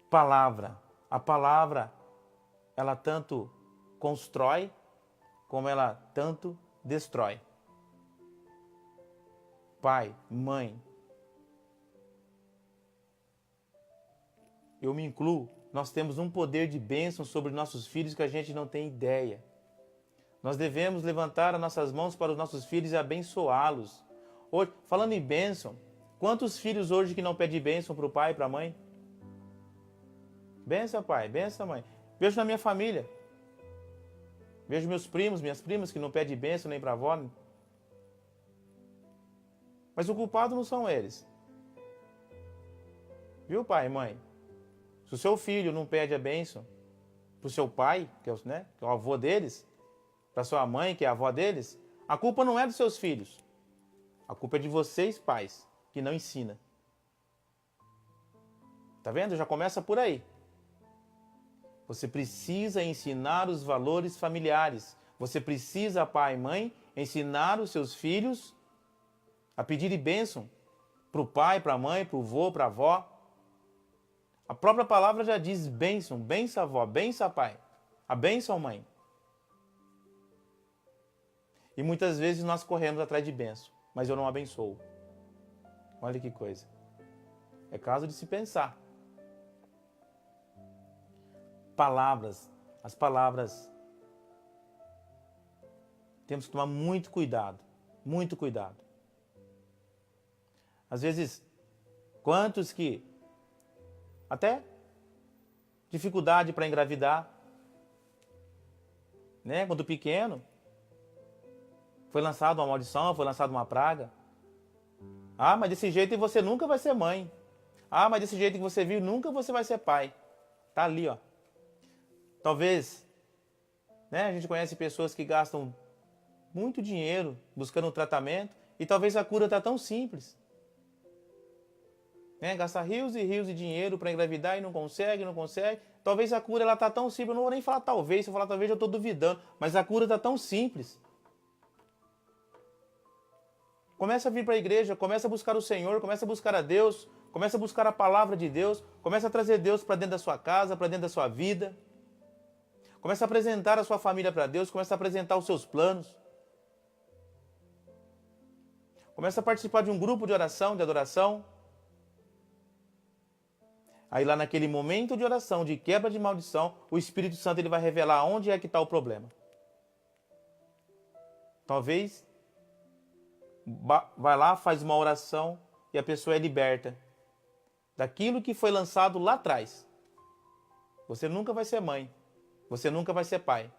Palavra. A palavra, ela tanto constrói, como ela tanto destrói. Pai, mãe, eu me incluo, nós temos um poder de bênção sobre nossos filhos que a gente não tem ideia. Nós devemos levantar as nossas mãos para os nossos filhos e abençoá-los. Hoje, falando em bênção, quantos filhos hoje que não pedem bênção para o pai e para a mãe? Benção, pai, benção, mãe. Vejo na minha família. Vejo meus primos, minhas primas que não pedem bênção nem para a avó. Mas o culpado não são eles. Viu, pai e mãe? Se o seu filho não pede a bênção para o seu pai, que é o avô deles, para sua mãe, que é a avó deles, a culpa não é dos seus filhos. A culpa é de vocês, pais, que não ensinam. Tá vendo? Já começa por aí. Você precisa ensinar os valores familiares. Você precisa, pai e mãe, ensinar os seus filhos a pedirem bênção para o pai, para a mãe, para o vô, para a avó. A própria palavra já diz bênção, benção avó, benção pai, a bênção mãe. E muitas vezes nós corremos atrás de bênção, mas eu não abençoo. Olha que coisa. É caso de se pensar. Palavras, as palavras. Temos que tomar muito cuidado, muito cuidado. Às vezes, quantos que até dificuldade para engravidar, né? Quando pequeno, foi lançada uma maldição, foi lançada uma praga. Ah, mas desse jeito você nunca vai ser mãe. Ah, mas desse jeito que você viu, nunca você vai ser pai. Tá ali, ó. Talvez, né? A gente conhece pessoas que gastam muito dinheiro buscando um tratamento e talvez a cura tá tão simples. Né? Gasta rios e rios de dinheiro para engravidar e não consegue, não consegue. Talvez a cura ela tá tão simples, eu não vou nem falar talvez, se eu falar talvez eu estou duvidando, mas a cura tá tão simples. Começa a vir para a igreja, começa a buscar o Senhor, começa a buscar a Deus, começa a buscar a palavra de Deus, começa a trazer Deus para dentro da sua casa, para dentro da sua vida. Começa a apresentar a sua família para Deus, começa a apresentar os seus planos. Começa a participar de um grupo de oração, de adoração. Aí lá naquele momento de oração, de quebra de maldição, o Espírito Santo ele vai revelar onde é que está o problema. Talvez vai lá, faz uma oração e a pessoa é liberta daquilo que foi lançado lá atrás. Você nunca vai ser mãe. Você nunca vai ser pai.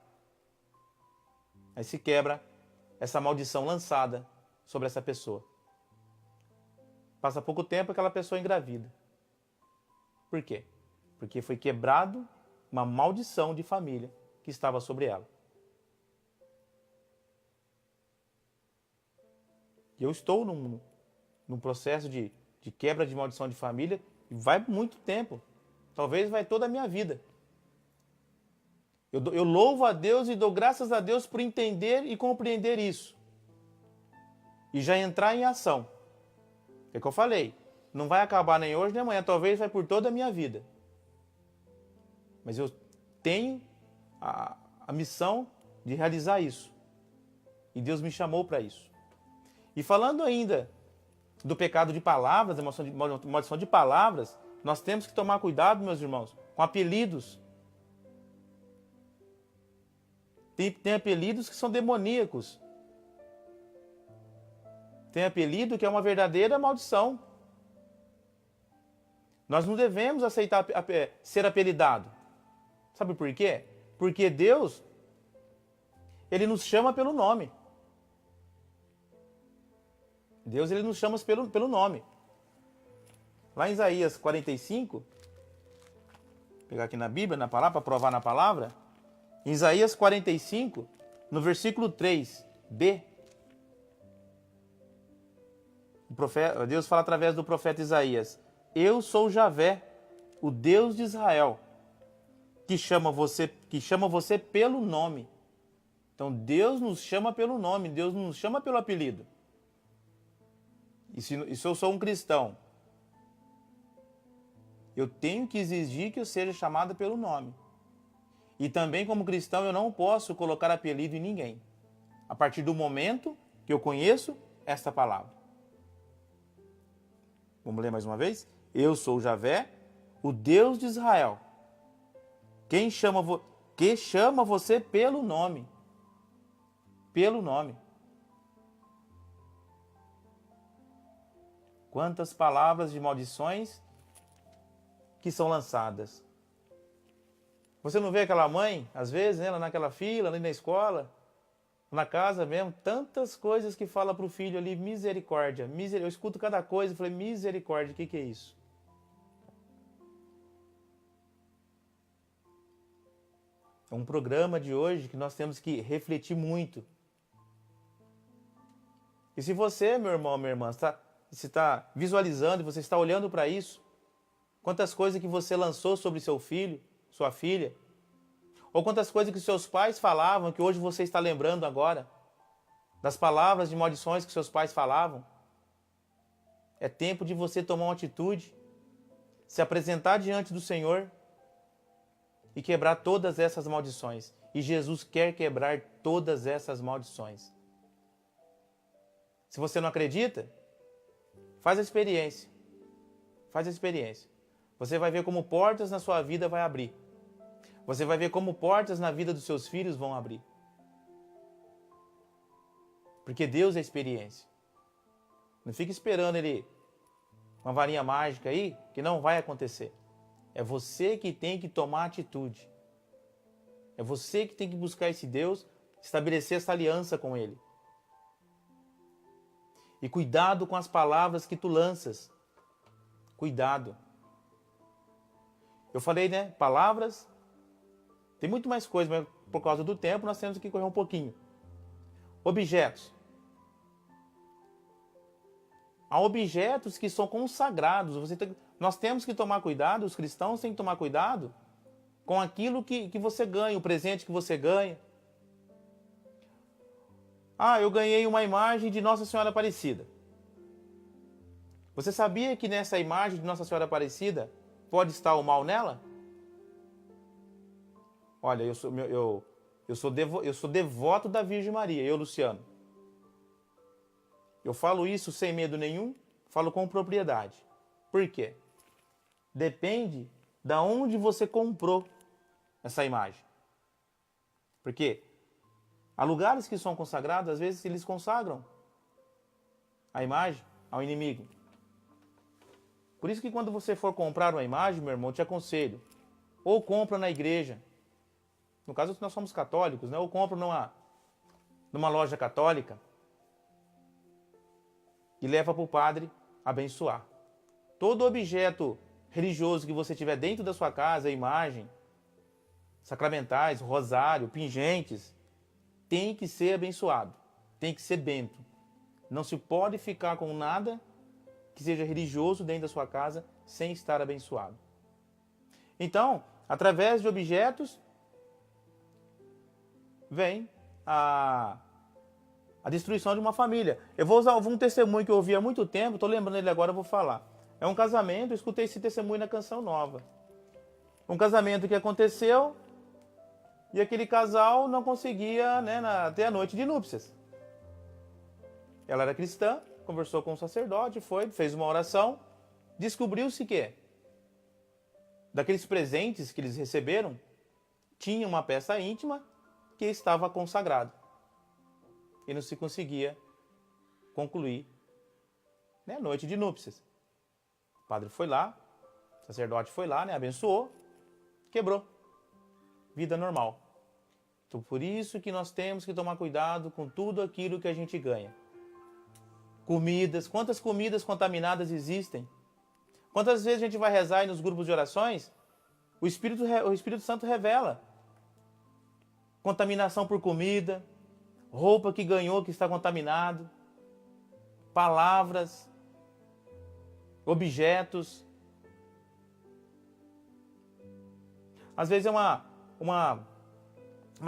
Aí se quebra essa maldição lançada sobre essa pessoa. Passa pouco tempo aquela pessoa engravida. Por quê? Porque foi quebrado uma maldição de família que estava sobre ela. Eu estou num processo de quebra de maldição de família e vai muito tempo. Talvez vai toda a minha vida. Eu louvo a Deus e dou graças a Deus por entender e compreender isso. E já entrar em ação. É o que eu falei. Não vai acabar nem hoje nem amanhã. Talvez vai por toda a minha vida. Mas eu tenho a missão de realizar isso. E Deus me chamou para isso. E falando ainda do pecado de palavras, maldição de palavras, nós temos que tomar cuidado, meus irmãos, com apelidos. Tem apelidos que são demoníacos. Tem apelido que é uma verdadeira maldição. Nós não devemos aceitar ser apelidado. Sabe por quê? Porque Deus, Ele nos chama pelo nome. Deus, Ele nos chama pelo nome. Lá em Isaías 45, vou pegar aqui na Bíblia, na palavra, para provar na palavra. Em Isaías 45, no versículo 3b, Deus fala através do profeta Isaías: Eu sou Javé, o Deus de Israel, que chama você pelo nome. Então Deus nos chama pelo nome, Deus não nos chama pelo apelido. E se eu sou um cristão, eu tenho que exigir que eu seja chamado pelo nome. E também como cristão eu não posso colocar apelido em ninguém, a partir do momento que eu conheço esta palavra. Vamos ler mais uma vez? Eu sou Javé, o Deus de Israel, que chama você pelo nome. Pelo nome. Quantas palavras de maldições que são lançadas. Você não vê aquela mãe, às vezes, né, naquela fila, ali na escola, na casa mesmo, tantas coisas que fala para o filho ali, misericórdia. Eu escuto cada coisa e falei, misericórdia, o que é isso? É um programa de hoje que nós temos que refletir muito. E se você, meu irmão, minha irmã, você está visualizando, você está olhando para isso, quantas coisas que você lançou sobre seu filho, sua filha, ou quantas coisas que seus pais falavam, que hoje você está lembrando agora, das palavras de maldições que seus pais falavam. É tempo de você tomar uma atitude, se apresentar diante do Senhor e quebrar todas essas maldições. E Jesus quer quebrar todas essas maldições. Se você não acredita, faz a experiência. Faz a experiência. Você vai ver como portas na sua vida vai abrir. Você vai ver como portas na vida dos seus filhos vão abrir. Porque Deus é experiência. Não fique esperando uma varinha mágica aí, que não vai acontecer. É você que tem que tomar atitude. É você que tem que buscar esse Deus, estabelecer essa aliança com Ele. E cuidado com as palavras que tu lanças. Cuidado. Eu falei, né? Palavras. Tem muito mais coisa, mas por causa do tempo nós temos que correr um pouquinho. Objetos. Há objetos que são consagrados. Nós temos que tomar cuidado, os cristãos têm que tomar cuidado com aquilo que você ganha, o presente que você ganha. Ah, eu ganhei uma imagem de Nossa Senhora Aparecida. Você sabia que nessa imagem de Nossa Senhora Aparecida pode estar o mal nela? Olha, eu sou devoto da Virgem Maria, eu, Luciano. Eu falo isso sem medo nenhum, falo com propriedade. Por quê? Depende de onde você comprou essa imagem. Porque há lugares que são consagrados, às vezes eles consagram a imagem ao inimigo. Por isso que quando você for comprar uma imagem, meu irmão, eu te aconselho, ou compra na igreja. No caso, nós somos católicos, né? Ou compra numa loja católica e leva para o padre abençoar. Todo objeto religioso que você tiver dentro da sua casa, imagem, sacramentais, rosário, pingentes, tem que ser abençoado, tem que ser bento. Não se pode ficar com nada que seja religioso dentro da sua casa sem estar abençoado. Então, através de objetos, vem a destruição de uma família. Eu vou usar um testemunho que eu ouvi há muito tempo, estou lembrando ele agora, eu vou falar. É um casamento, eu escutei esse testemunho na Canção Nova. Um casamento que aconteceu e aquele casal não conseguia, né, ter a noite de núpcias. Ela era cristã, conversou com o sacerdote, fez uma oração, descobriu-se que daqueles presentes que eles receberam, tinha uma peça íntima que estava consagrada. E não se conseguia concluir, né, a noite de núpcias. O padre foi lá, o sacerdote foi lá, né, abençoou, quebrou. Vida normal. Então, por isso que nós temos que tomar cuidado com tudo aquilo que a gente ganha. Comidas, quantas comidas contaminadas existem? Quantas vezes a gente vai rezar aí nos grupos de orações, o Espírito Santo revela contaminação por comida, roupa que ganhou que está contaminado, palavras, objetos. Às vezes é uma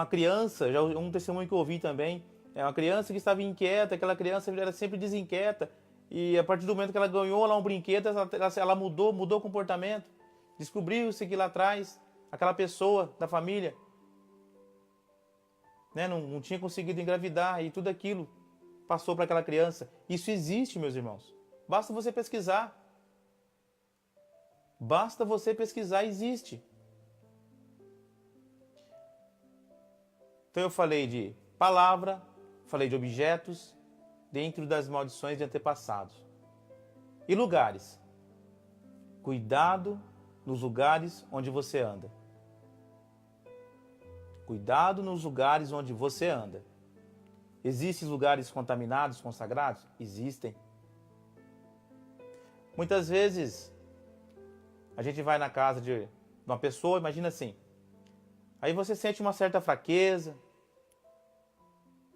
criança, já um testemunho que eu ouvi também, é uma criança que estava inquieta, aquela criança era sempre desinquieta, e a partir do momento que ela ganhou lá um brinquedo, ela mudou o comportamento. Descobriu-se que lá atrás, aquela pessoa da família, né, não tinha conseguido engravidar, e tudo aquilo passou para aquela criança. Isso existe, meus irmãos. Basta você pesquisar. Basta você pesquisar, existe. Então eu falei de palavra, falei de objetos, dentro das maldições de antepassados. E lugares. Cuidado nos lugares onde você anda. Cuidado nos lugares onde você anda. Existem lugares contaminados, consagrados? Existem. Muitas vezes, a gente vai na casa de uma pessoa, imagina assim, aí você sente uma certa fraqueza,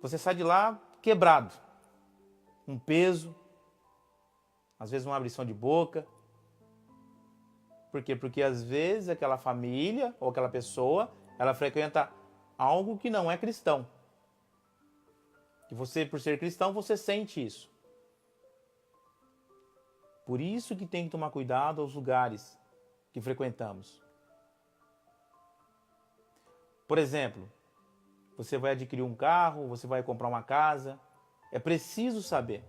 você sai de lá quebrado, um peso, às vezes uma abrição de boca. Por quê? Porque às vezes aquela família ou aquela pessoa, ela frequenta algo que não é cristão. E você, por ser cristão, você sente isso. Por isso que tem que tomar cuidado aos lugares que frequentamos. Por exemplo, você vai adquirir um carro, você vai comprar uma casa, é preciso saber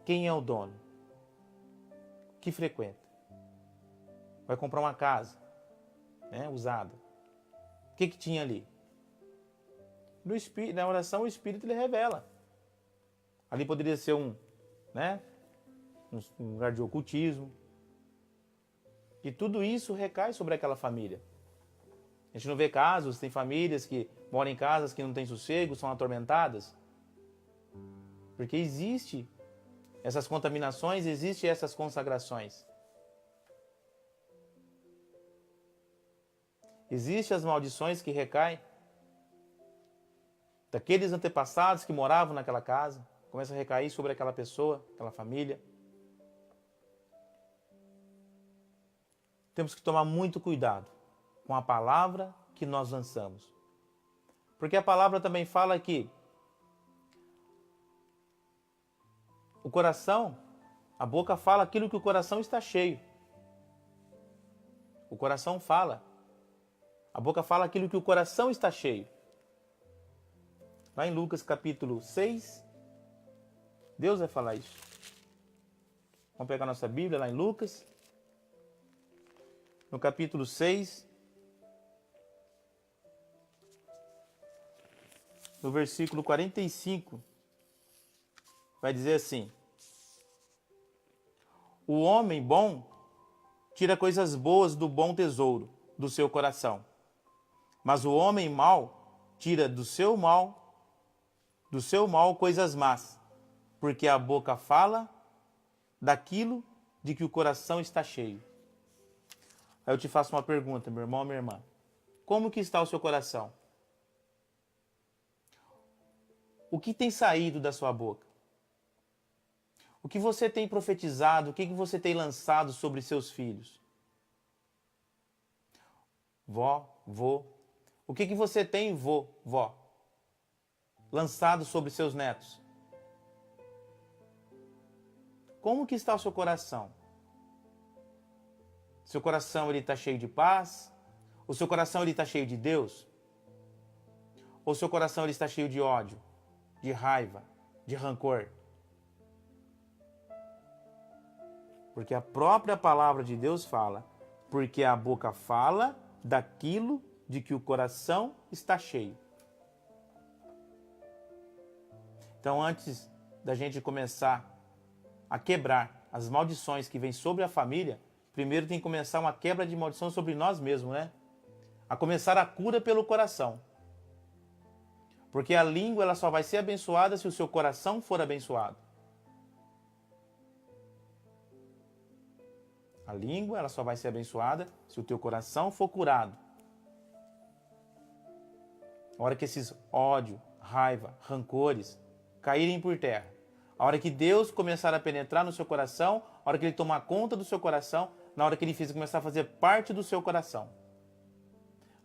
Quem é o dono? Que frequenta? Vai comprar uma casa, né, usada. O que tinha ali? No Espírito, na oração, o Espírito ele revela. Ali poderia ser um lugar de ocultismo. E tudo isso recai sobre aquela família. A gente não vê casos, tem famílias que moram em casas que não têm sossego, são atormentadas. Porque existe essas contaminações, existe essas consagrações. Existem as maldições que recaem daqueles antepassados que moravam naquela casa, começa a recair sobre aquela pessoa, aquela família. Temos que tomar muito cuidado com a palavra que nós lançamos. Porque a palavra também fala que o coração, a boca fala aquilo que o coração está cheio. O coração fala. A boca fala aquilo que o coração está cheio. Lá em Lucas capítulo 6, Deus vai falar isso. Vamos pegar nossa Bíblia lá em Lucas. No capítulo 6, no versículo 45, vai dizer assim: o homem bom tira coisas boas do bom tesouro do seu coração, mas o homem mau tira do seu mal coisas más, porque a boca fala daquilo de que o coração está cheio. Aí eu te faço uma pergunta, meu irmão, minha irmã. Como que está o seu coração? O que tem saído da sua boca? O que você tem profetizado? O que você tem lançado sobre seus filhos? Vó, vô. O que você tem, vó, lançado sobre seus netos? Como que está o seu coração? Seu coração está cheio de paz? O seu coração está cheio de Deus? Ou seu coração está cheio de ódio, de raiva, de rancor? Porque a própria palavra de Deus fala, porque a boca fala daquilo de que o coração está cheio. Então, antes da gente começar a quebrar as maldições que vêm sobre a família, primeiro tem que começar uma quebra de maldição sobre nós mesmos, né? A começar a cura pelo coração. Porque a língua ela só vai ser abençoada se o seu coração for abençoado. A língua ela só vai ser abençoada se o teu coração for curado. A hora que esses ódio, raiva, rancores caírem por terra, a hora que Deus começar a penetrar no seu coração, a hora que Ele tomar conta do seu coração, na hora que Ele começar a fazer parte do seu coração,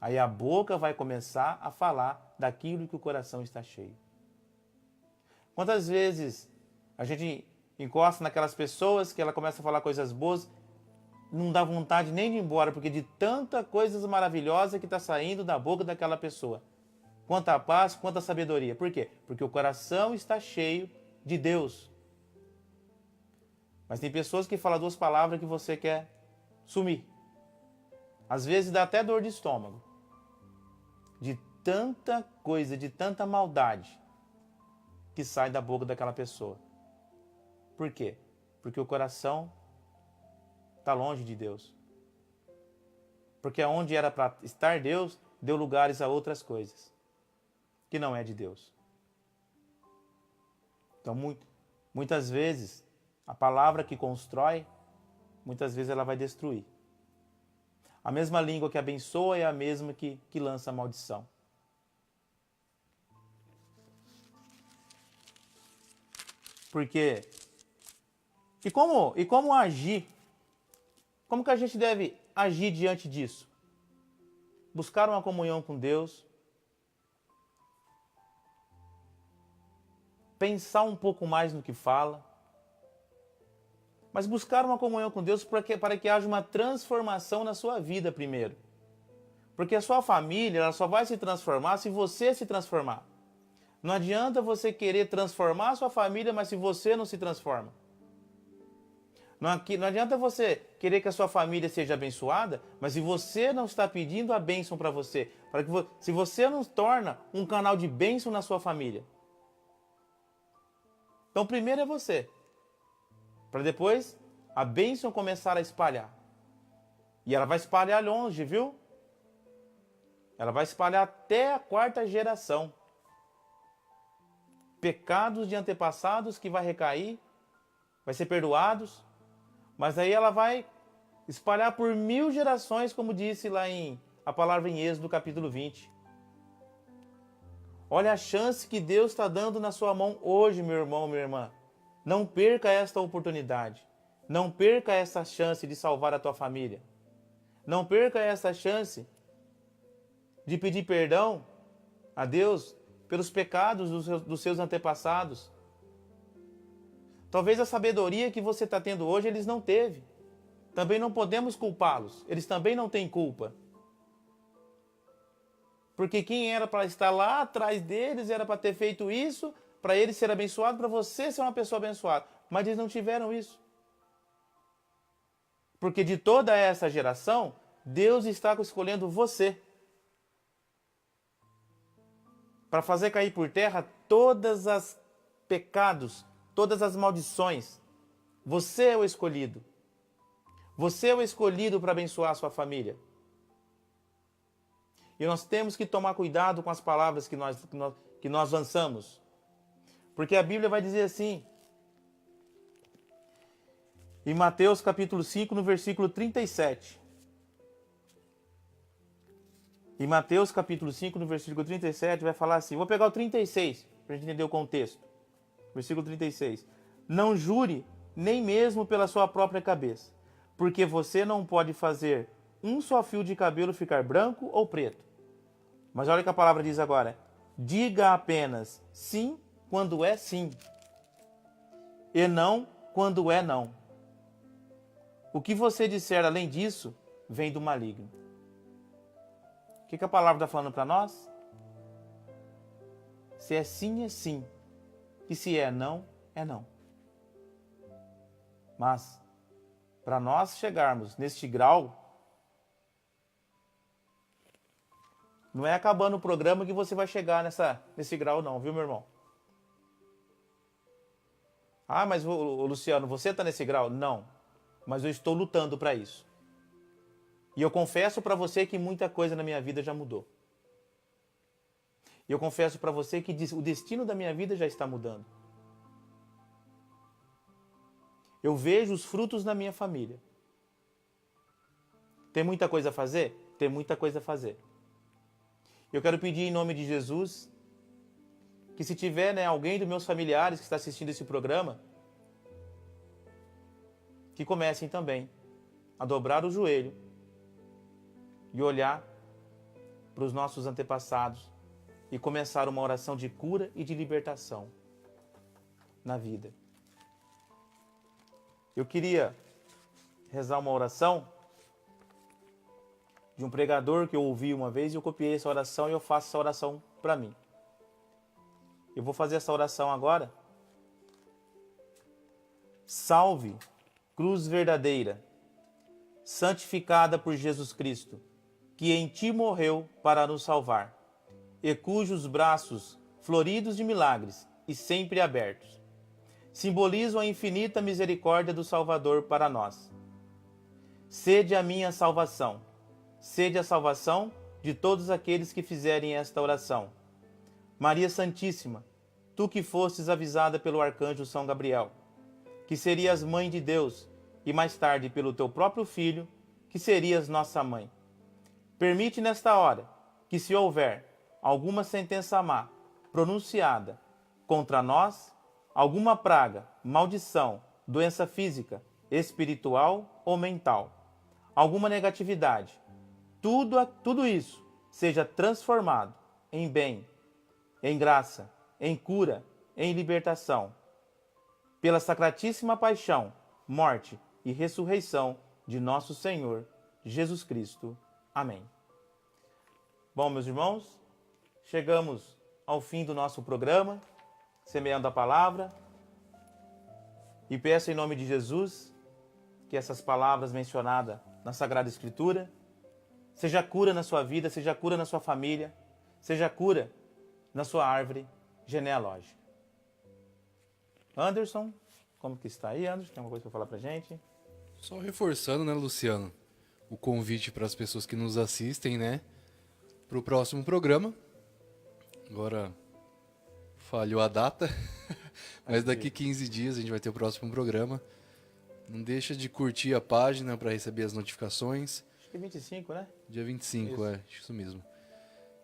aí a boca vai começar a falar daquilo que o coração está cheio. Quantas vezes a gente encosta naquelas pessoas que ela começa a falar coisas boas, não dá vontade nem de ir embora, porque de tanta coisas maravilhosas que está saindo da boca daquela pessoa. Quanta paz, quanta sabedoria. Por quê? Porque o coração está cheio de Deus. Mas tem pessoas que falam duas palavras que você quer sumir. Às vezes dá até dor de estômago. De tanta coisa, de tanta maldade que sai da boca daquela pessoa. Por quê? Porque o coração está longe de Deus. Porque onde era para estar Deus, deu lugares a outras coisas que não é de Deus. Então, muitas vezes, a palavra que constrói, muitas vezes ela vai destruir. A mesma língua que abençoa é a mesma que lança a maldição. Porque... E como agir? Como que a gente deve agir diante disso? Buscar uma comunhão com Deus. Pensar um pouco mais no que fala. Mas buscar uma comunhão com Deus para que haja uma transformação na sua vida primeiro. Porque a sua família ela só vai se transformar se você se transformar. Não adianta você querer transformar a sua família, mas se você não se transforma. Não adianta você querer que a sua família seja abençoada, mas se você não está pedindo a bênção para você, se você não torna um canal de bênção na sua família. Então, primeiro é você, para depois a bênção começar a espalhar. E ela vai espalhar longe, viu? Ela vai espalhar até a 4ª geração. Pecados de antepassados que vai recair, vai ser perdoados, mas aí ela vai espalhar por 1000 gerações, como disse lá a palavra em Êxodo, capítulo 20. Olha a chance que Deus está dando na sua mão hoje, meu irmão, minha irmã. Não perca esta oportunidade. Não perca essa chance de salvar a tua família. Não perca essa chance de pedir perdão a Deus pelos pecados dos seus antepassados. Talvez a sabedoria que você está tendo hoje, eles não teve. Também não podemos culpá-los. Eles também não têm culpa. Porque quem era para estar lá atrás deles, era para ter feito isso, para eles ser abençoado, para você ser uma pessoa abençoada. Mas eles não tiveram isso. Porque de toda essa geração, Deus está escolhendo você para fazer cair por terra todas as pecados, todas as maldições. Você é o escolhido. Você é o escolhido para abençoar a sua família. E nós temos que tomar cuidado com as palavras que nós lançamos. Porque a Bíblia vai dizer assim, em Mateus capítulo 5, no versículo 37. Em Mateus capítulo 5, no versículo 37, vai falar assim, vou pegar o 36, para a gente entender o contexto. Versículo 36. Não jure nem mesmo pela sua própria cabeça, porque você não pode fazer um só fio de cabelo ficar branco ou preto. Mas olha o que a palavra diz agora. Diga apenas sim quando é sim, e não quando é não. O que você disser além disso, vem do maligno. O que a palavra está falando para nós? Se é sim, é sim. E se é não, é não. Mas, para nós chegarmos neste grau, não é acabando o programa que você vai chegar nesse grau não, viu, meu irmão? Ah, mas Luciano, você está nesse grau? Não, mas eu estou lutando para isso. E eu confesso para você que muita coisa na minha vida já mudou. E eu confesso para você que o destino da minha vida já está mudando. Eu vejo os frutos na minha família. Tem muita coisa a fazer? Tem muita coisa a fazer. Eu quero pedir em nome de Jesus que se tiver alguém dos meus familiares que está assistindo esse programa, que comecem também a dobrar o joelho e olhar para os nossos antepassados e começar uma oração de cura e de libertação na vida. Eu queria rezar uma oração de um pregador que eu ouvi uma vez e eu copiei essa oração e eu faço essa oração para mim. Eu vou fazer essa oração agora. Salve, cruz verdadeira, santificada por Jesus Cristo, que em ti morreu para nos salvar, e cujos braços, floridos de milagres e sempre abertos, simbolizam a infinita misericórdia do Salvador para nós. Sede a minha salvação, sede a salvação de todos aqueles que fizerem esta oração. Maria Santíssima, tu que fostes avisada pelo arcanjo São Gabriel, que serias mãe de Deus, e mais tarde pelo teu próprio Filho, que serias nossa mãe. Permite nesta hora que, se houver alguma sentença má pronunciada contra nós, alguma praga, maldição, doença física, espiritual ou mental, alguma negatividade, tudo isso seja transformado em bem, em graça, em cura, em libertação, pela sacratíssima paixão, morte e ressurreição de nosso Senhor Jesus Cristo. Amém. Bom, meus irmãos, chegamos ao fim do nosso programa, Semeando a Palavra, e peço em nome de Jesus que essas palavras mencionadas na Sagrada Escritura seja cura na sua vida, seja cura na sua família, seja cura na sua árvore genealógica. Anderson, como que está aí, Anderson? Tem alguma coisa para falar para a gente? Só reforçando, né, Luciano, o convite para as pessoas que nos assistem, né, para o próximo programa. Agora falhou a data, mas daqui 15 dias a gente vai ter o próximo programa. Não deixa de curtir a página para receber as notificações. Acho que 25, né? Dia 25, Isso. isso mesmo.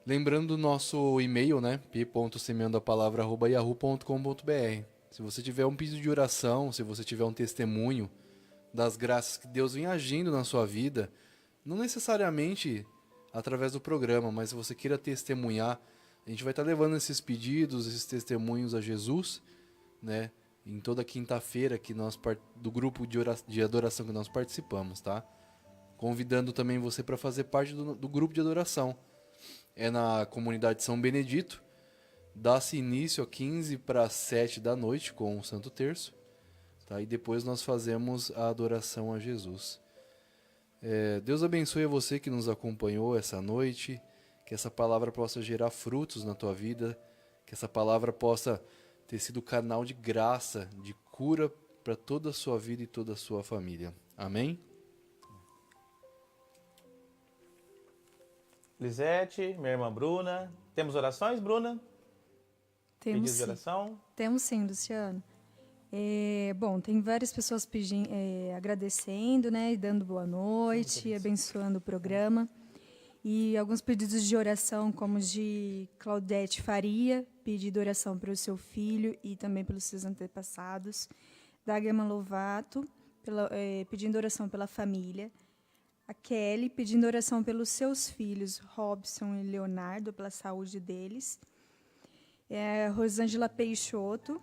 Lembrando do nosso e-mail, né, p.semeandoapalavra@yahoo.com.br. Se você tiver um pedido de oração, se você tiver um testemunho das graças que Deus vem agindo na sua vida, não necessariamente através do programa, mas se você queira testemunhar, a gente vai estar levando esses pedidos, esses testemunhos a Jesus, né, em toda quinta-feira que do grupo de adoração que nós participamos, tá? Convidando também você para fazer parte do grupo de adoração. É na comunidade São Benedito, dá-se início a 15 para 7 da noite com o Santo Terço, tá? E depois nós fazemos a adoração a Jesus. Deus abençoe a você que nos acompanhou essa noite, que essa palavra possa gerar frutos na tua vida, que essa palavra possa ter sido canal de graça, de cura para toda a sua vida e toda a sua família. Amém? Lisete, minha irmã Bruna. Temos orações, Bruna? Temos Pedidos de sim. oração? Temos sim, Luciano. Bom, tem várias pessoas agradecendo, né, e dando boa noite, abençoando o programa. E alguns pedidos de oração, como de Claudete Faria, pedido de oração para o seu filho e também pelos seus antepassados. Dagmar Lovato, pedindo oração pela família. A Kelly, pedindo oração pelos seus filhos, Robson e Leonardo, pela saúde deles. Rosângela Peixoto,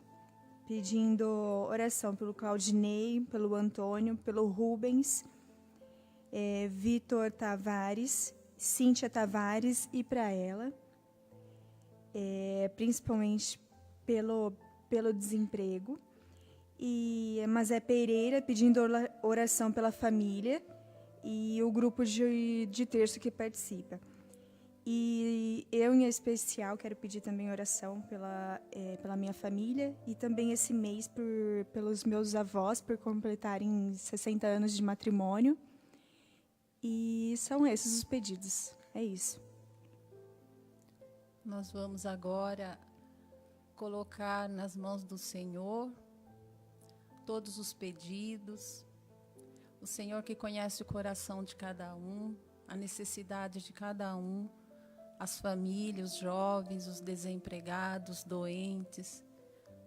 pedindo oração pelo Claudinei, pelo Antônio, pelo Rubens. Vitor Tavares, Cíntia Tavares e para ela. Principalmente pelo desemprego. E Mazé Pereira, pedindo oração pela família e o grupo de terço que participa. E eu, em especial, quero pedir também oração pela minha família e também esse mês pelos meus avós, por completarem 60 anos de matrimônio. E são esses os pedidos. É isso. Nós vamos agora colocar nas mãos do Senhor todos os pedidos. O Senhor que conhece o coração de cada um, a necessidade de cada um, as famílias, os jovens, os desempregados, doentes,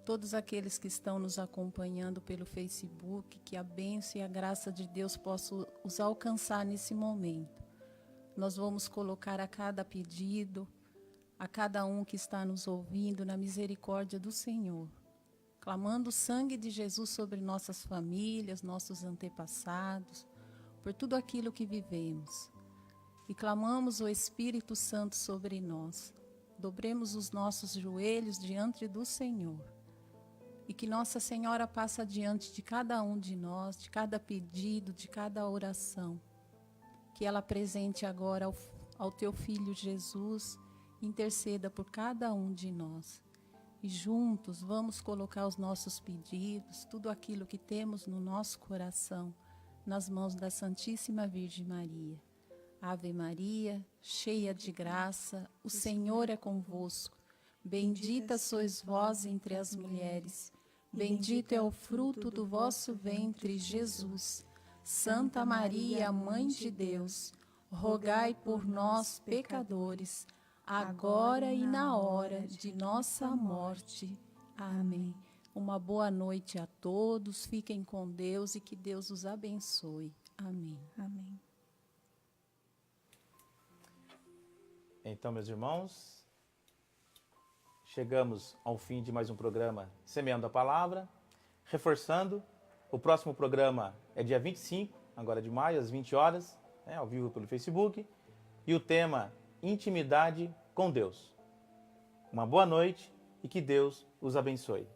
todos aqueles que estão nos acompanhando pelo Facebook, que a bênção e a graça de Deus possam os alcançar nesse momento. Nós vamos colocar a cada pedido, a cada um que está nos ouvindo, na misericórdia do Senhor, clamando o sangue de Jesus sobre nossas famílias, nossos antepassados, por tudo aquilo que vivemos. E clamamos o Espírito Santo sobre nós. Dobremos os nossos joelhos diante do Senhor. E que Nossa Senhora passe diante de cada um de nós, de cada pedido, de cada oração. Que ela apresente agora ao teu Filho Jesus, interceda por cada um de nós. E juntos vamos colocar os nossos pedidos, tudo aquilo que temos no nosso coração, nas mãos da Santíssima Virgem Maria. Ave Maria, cheia de graça, o Senhor é convosco. Bendita sois vós entre as mulheres. Bendito é o fruto do vosso ventre, Jesus. Santa Maria, Mãe de Deus, rogai por nós, pecadores, agora e na hora de nossa morte. Amém. Uma boa noite a todos, fiquem com Deus e que Deus os abençoe. Amém. Amém. Então, meus irmãos, chegamos ao fim de mais um programa Semeando a Palavra. Reforçando, o próximo programa é dia 25, agora de maio, às 20 horas, ao vivo pelo Facebook. E o tema, Intimidade com Deus. Uma boa noite e que Deus os abençoe.